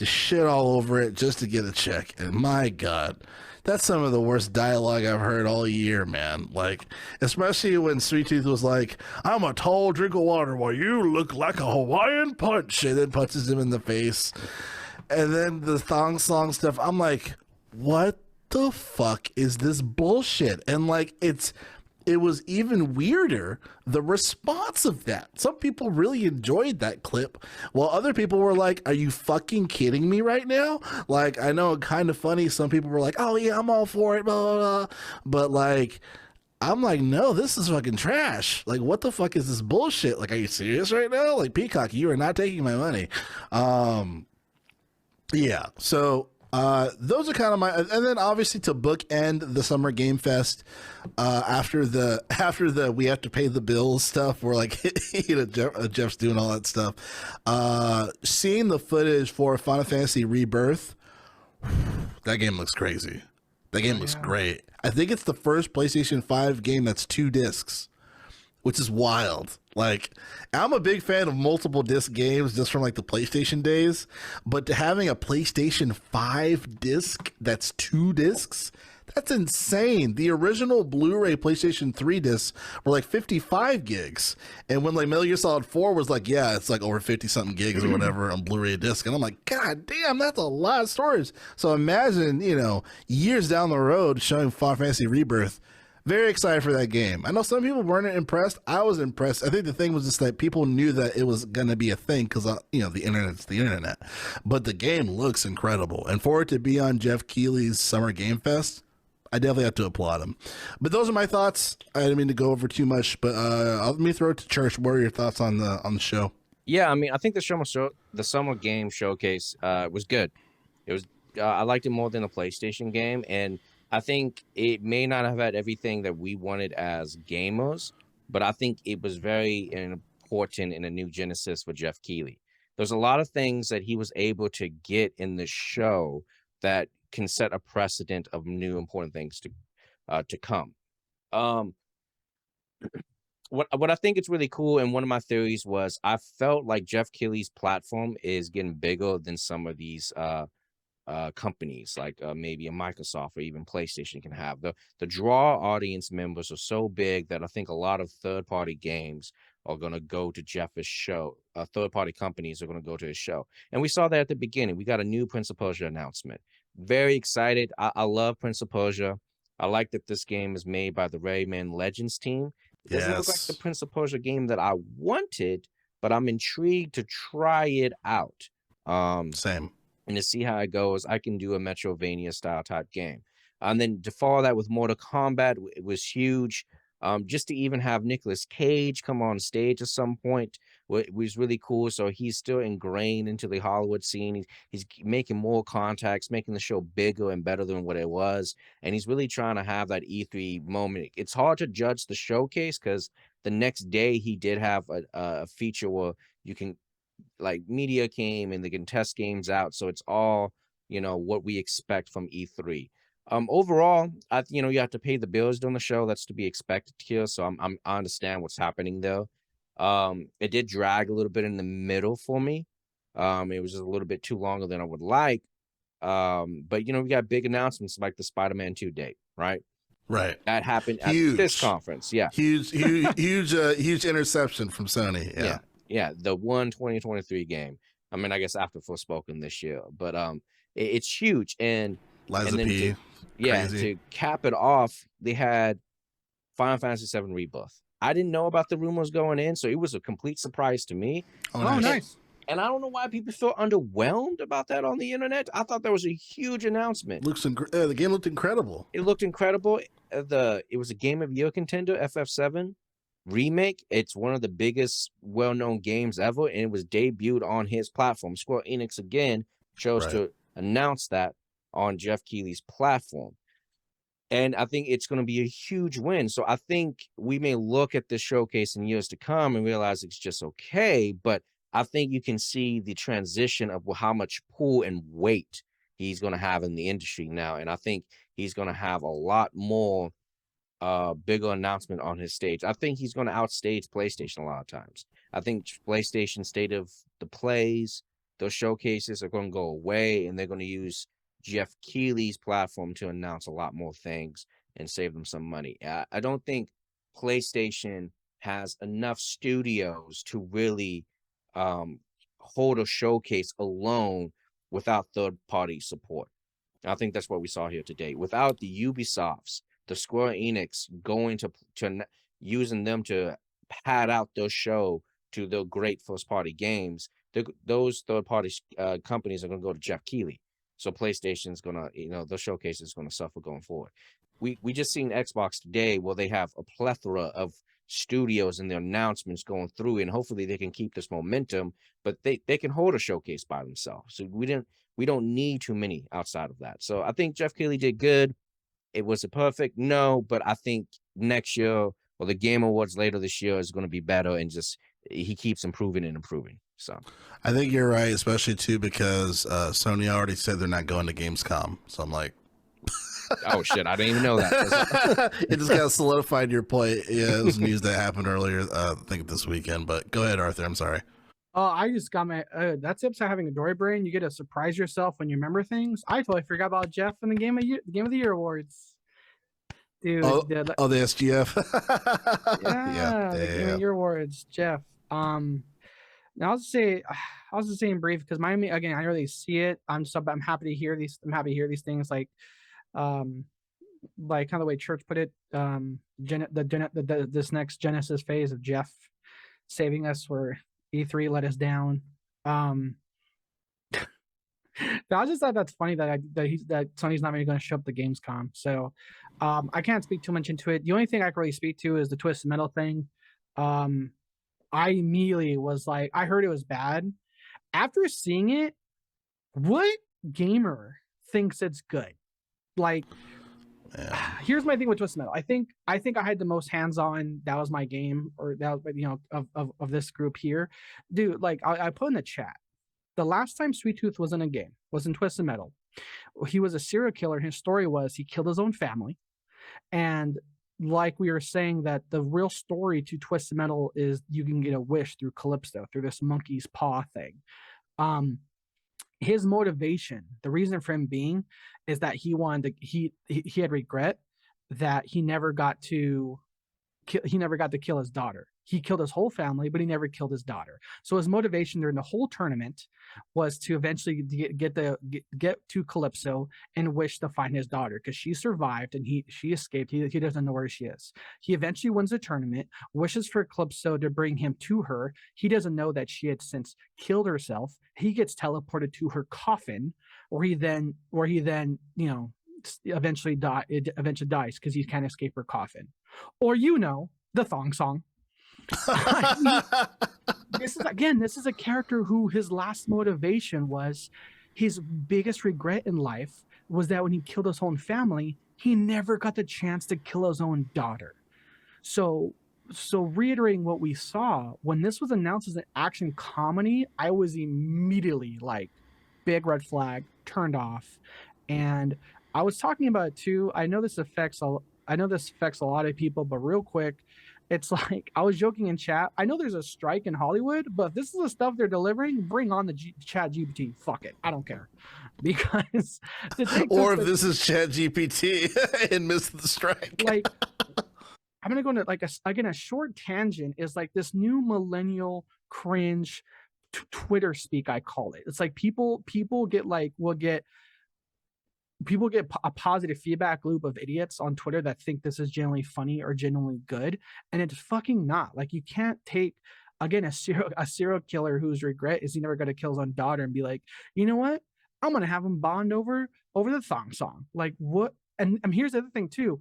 shit all over it just to get a check. And my God, that's some of the worst dialogue I've heard all year, man. Like, especially when Sweet Tooth was like, "I'm a tall drink of water while you look like a Hawaiian punch," and then punches him in the face. And then the thong song stuff, I'm like, what the fuck is this bullshit? And like, it was even weirder, the response of that. Some people really enjoyed that clip, while other people were like, are you fucking kidding me right now? Like, I know, kind of funny, some people were like, oh yeah, I'm all for it, blah, blah, blah. But like, I'm like, no, this is fucking trash. Like, what the fuck is this bullshit? Like, are you serious right now? Like, Peacock, you are not taking my money. Yeah, so those are kind of my, and then obviously to bookend the Summer Game Fest, after the we have to pay the bills stuff, where like, you know, Jeff's doing all that stuff, seeing the footage for Final Fantasy Rebirth, that game looks crazy. That game looks great. I think it's the first PlayStation 5 game that's 2 discs, which is wild. Like, I'm a big fan of multiple disc games just from like the PlayStation days, but to having a PlayStation 5 disc that's 2 discs, that's insane. The original Blu-ray PlayStation 3 discs were like 55 gigs. And when like Metal Gear Solid 4 was like, yeah, it's like over 50 something gigs or whatever on Blu-ray disc. And I'm like, God damn, that's a lot of storage. So imagine, you know, years down the road showing Final Fantasy Rebirth. Very excited for that game. I know some people weren't impressed. I was impressed. I think the thing was just that people knew that it was going to be a thing because, you know, the internet's the internet. But the game looks incredible. And for it to be on Jeff Keighley's Summer Game Fest, I definitely have to applaud him. But those are my thoughts. I didn't mean to go over too much, but let me throw it to Church. What are your thoughts on the show? Yeah, I mean, I think the summer game showcase was good. It was I liked it more than the PlayStation game, and I think it may not have had everything that we wanted as gamers, but I think it was very important in a new Genesis for Jeff Keighley. There's a lot of things that he was able to get in the show that can set a precedent of new important things to come. Um, what I think is really cool, and one of my theories was I felt like Jeff Keighley's platform is getting bigger than some of these companies like maybe a Microsoft or even PlayStation can have. The draw audience members are so big that I think a lot of third-party games are going to go to Jeff's show. Third-party companies are going to go to his show. And we saw that at the beginning. We got a new Prince of Persia announcement. Very excited. I love Prince of Persia. I like that this game is made by the Rayman Legends team. It doesn't look like the Prince of Persia game that I wanted, but I'm intrigued to try it out. Same. And to see how it goes. I can do a Metrovania style type game. And then to follow that with Mortal Kombat, it was huge. Just to even have Nicolas Cage come on stage at some point was really cool. So he's still ingrained into the Hollywood scene. He's making more contacts, making the show bigger and better than what it was. And he's really trying to have that E3 moment. It's hard to judge the showcase because the next day he did have a feature where you can, like, media came and they can test games out. So it's all, what we expect from E3. Overall, you have to pay the bills during the show. That's to be expected here. So I understand what's happening though. It did drag a little bit in the middle for me. It was just a little bit too longer than I would like. But we got big announcements like the Spider-Man 2 date, right? Right. That happened at this conference. Yeah. Huge interception from Sony. Yeah. The 2023 game. I mean, I guess after Forspoken this year, but it's huge. And Liza P. To cap it off, they had Final Fantasy VII Rebirth. I didn't know about the rumors going in, so it was a complete surprise to me. Oh, nice. And I don't know why people feel underwhelmed about that on the internet. I thought that was a huge announcement. The game looked incredible. It looked incredible. It was a Game of Year contender, FF7 remake. It's one of the biggest, well-known games ever, and it was debuted on his platform. Square Enix again chose to announce that on Jeff Keighley's platform. And I think it's going to be a huge win. So I think we may look at this showcase in years to come and realize it's just okay. But I think you can see the transition of how much pull and weight he's going to have in the industry now. And I think he's going to have a lot more bigger announcement on his stage. I think he's going to outstage PlayStation a lot of times. I think PlayStation State of the Plays, those showcases are going to go away, and they're going to use Jeff Keighley's platform to announce a lot more things and save them some money. I don't think PlayStation has enough studios to really hold a showcase alone without third-party support. I think that's what we saw here today. Without the Ubisofts, the Square Enix going to using them to pad out their show to their great first-party games, those third-party companies are going to go to Jeff Keighley. So PlayStation's gonna, the showcase is gonna suffer going forward. We just seen Xbox today where they have a plethora of studios and their announcements going through, and hopefully they can keep this momentum. But they can hold a showcase by themselves. So we don't need too many outside of that. So I think Jeff Keighley did good. It was a perfect no, but I think next year or the Game Awards later this year is going to be better, and just he keeps improving and improving. So I think you're right, especially too because Sony already said they're not going to Gamescom. So I'm like, oh shit, I didn't even know that. It just kind of solidified your point. Yeah, it was news that happened earlier, I think this weekend. But go ahead, Arthur. I'm sorry. I just got my. That's the upside of having a Dory brain. You get to surprise yourself when you remember things. I totally forgot about Jeff in the Game of the Year awards. Dude, the SGF. Yeah, the Game of the Year awards, Jeff. Now I'll just say in brief because Miami again. I really see it. I'm happy to hear these. I'm happy to hear these things like kind of the way Church put it. This next Genesis phase of Jeff saving us where E3 let us down. I just thought that's funny that Sony's not really going to show up to Gamescom. So I can't speak too much into it. The only thing I can really speak to is the Twisted Metal thing. I immediately was like, I heard it was bad. After seeing it, what gamer thinks it's good? Like, here's my thing with Twisted Metal. I think I had the most hands-on. That was my game, or that was, of this group here, dude. Like, I put in the chat. The last time Sweet Tooth was in a game was in Twisted Metal. He was a serial killer. His story was he killed his own family, and like we were saying, that the real story to Twisted Metal is you can get a wish through Calypso, through this monkey's paw thing. His motivation, the reason for him being, is that he wanted to, he had regret that he never got to kill his daughter. He killed his whole family, but he never killed his daughter. So his motivation during the whole tournament was to eventually get to Calypso and wish to find his daughter, because she survived and she escaped. He doesn't know where she is. He eventually wins the tournament, wishes for Calypso to bring him to her. He doesn't know that she had since killed herself. He gets teleported to her coffin, where he then eventually dies because he can't escape her coffin. Or the thong song. This is a character who his last motivation was, his biggest regret in life was that when he killed his own family, he never got the chance to kill his own daughter. So reiterating what we saw, when this was announced as an action comedy, I was immediately like, big red flag, turned off. And I was talking about it too. I know this affects a lot of people, but real quick, it's like, I was joking in chat. I know there's a strike in Hollywood, but if this is the stuff they're delivering, bring on the Chat GPT. Fuck it. I don't care. Because or if this is Chat GPT and missed the strike. Like, I'm going to go into a short tangent is like this new millennial cringe Twitter speak, I call it. It's like people get a positive feedback loop of idiots on Twitter that think this is genuinely funny or genuinely good, and it's fucking not. Like, you can't take, again, a serial killer whose regret is he never going to kill his own daughter and be like, you know what, I'm going to have him bond over the thong song. Like, what? And here's the other thing too.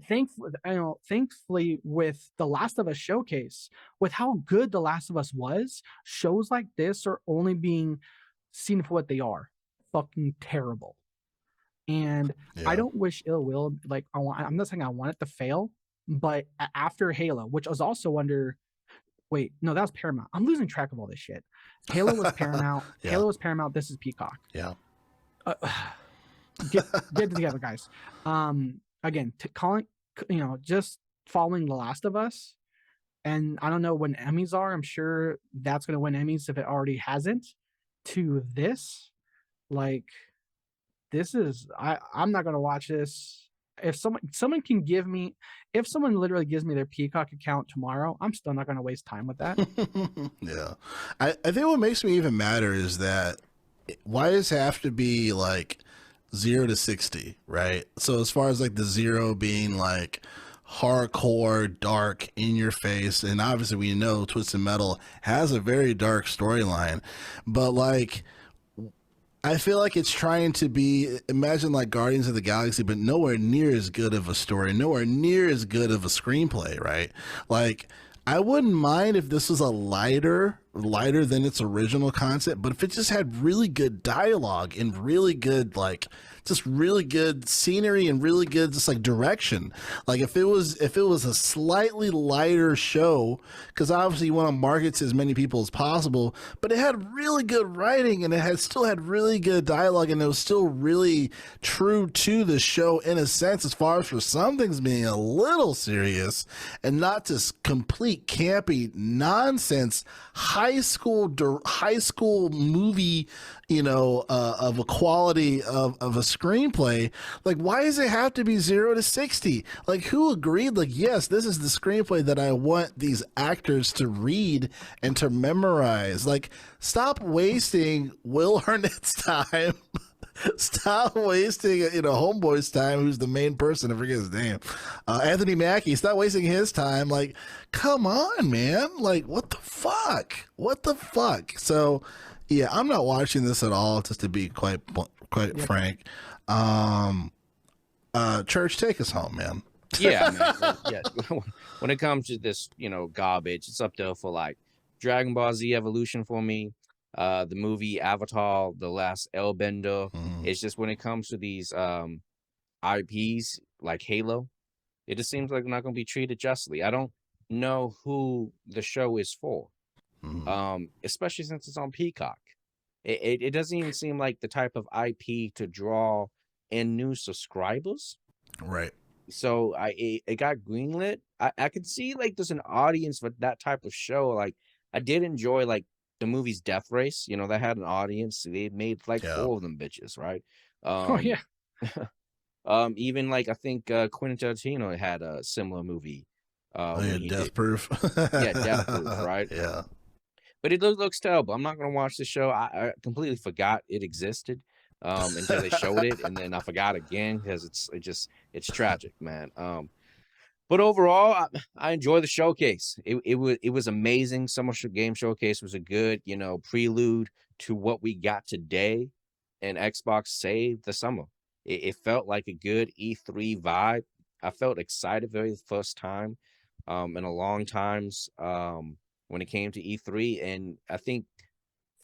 Thankfully, with the Last of Us showcase, with how good the Last of Us was, shows like this are only being seen for what they are: fucking terrible. And I don't wish ill will. Like, I'm not saying I want it to fail, but after Halo, which was also under, wait, no, that was Paramount. I'm losing track of all this shit. Halo was Paramount. Yeah. Halo was Paramount. This is Peacock. Yeah. Get it together, guys. Again, just following The Last of Us, and I don't know when Emmys are. I'm sure that's going to win Emmys if it already hasn't. To this, like, this is, I'm not going to watch this. If someone can give me, if someone literally gives me their Peacock account tomorrow, I'm still not going to waste time with that. Yeah. I think what makes me even madder is that, why does it have to be like 0 to 60, right? So as far as like the 0 being like hardcore, dark, in your face, and obviously we know Twisted Metal has a very dark storyline, but like, I feel like it's trying to be, imagine like Guardians of the Galaxy, but nowhere near as good of a story, nowhere near as good of a screenplay, right? Like, I wouldn't mind if this was a lighter than its original concept, but if it just had really good dialogue and really good, like, just really good scenery and really good just like direction. Like, if it was a slightly lighter show, because obviously you want to market to as many people as possible, but it had really good writing and it still had really good dialogue, and it was still really true to the show in a sense, as far as for some things being a little serious and not just complete campy nonsense high school movie, of a quality of a screenplay. Like, why does it have to be 0 to 60? Like, who agreed? Like, yes, this is the screenplay that I want these actors to read and to memorize. Like, stop wasting Will Arnett's time. Stop wasting, Homeboy's time, who's the main person. I forget his name. Anthony Mackie. Stop wasting his time. Like, come on, man. Like, what the fuck? What the fuck? So, yeah, I'm not watching this at all, just to be quite frank. Church, take us home, man. Yeah, man. Yeah. When it comes to this, garbage, it's up there for like Dragon Ball Z Evolution for me. The movie Avatar, The Last Airbender. Mhm. It's just when it comes to these IPs like Halo, it just seems like they're not going to be treated justly. I don't know who the show is for, especially since it's on Peacock. It doesn't even seem like the type of IP to draw in new subscribers. Right. So it got greenlit. I could see like there's an audience for that type of show. Like I did enjoy like the movie's Death Race. That had an audience. They made like 4 of them bitches, right? Oh yeah. Even like I think Quentin Tarantino had a similar movie. Death Proof. Yeah, Death Proof, right? Yeah. But it looks terrible. I'm not gonna watch the show. I completely forgot it existed until they showed it, and then I forgot again because it's tragic, man. But overall, I enjoy the showcase. It was amazing. Summer Game Showcase was a good prelude to what we got today, and Xbox saved the summer. It felt like a good E3 vibe. I felt excited very first time in a long times when it came to E3, and I think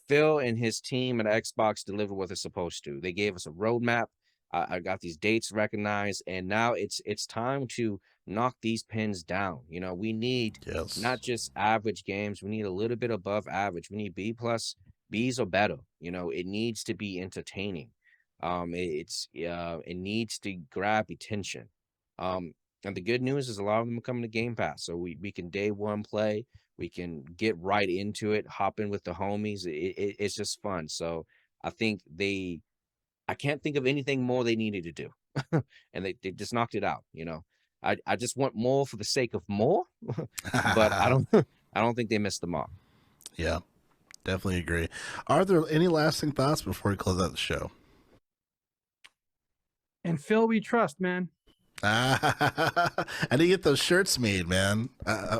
Phil and his team at Xbox delivered what they're supposed to. They gave us a roadmap. I got these dates recognized, and now it's time to knock these pins down. We need not just average games. We need a little bit above average. We need B+. B's are better. It needs to be entertaining. It needs to grab attention. And the good news is a lot of them are coming to Game Pass, so we can day one play. We can get right into it, hop in with the homies. It's just fun. So I think I can't think of anything more they needed to do. And they just knocked it out. I just want more for the sake of more, but I don't think they missed the mark. Yeah, definitely agree. Are there any lasting thoughts before we close out the show? And Phil, we trust, man. I need to get those shirts made, man. I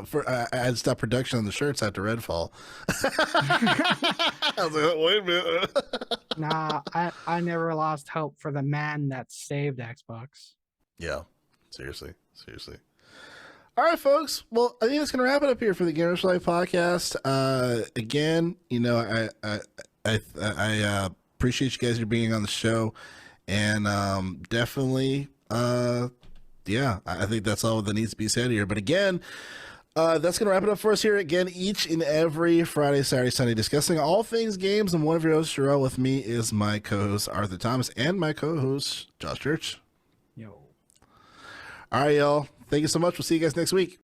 had to stop production on the shirts after Redfall. I was like, wait a minute. Nah, I never lost hope for the man that saved Xbox. Yeah, seriously. All right, folks. Well, I think that's going to wrap it up here for the Gamers Life podcast. Again, I appreciate you guys for being on the show, and definitely, I think that's all that needs to be said here. But again, that's going to wrap it up for us here again, each and every Friday, Saturday, Sunday, discussing all things games. And one of your hosts, Jarrell, with me is my co-host, Arthur Thomas, and my co-host, Josh Church. Yo. All right, y'all. Thank you so much. We'll see you guys next week.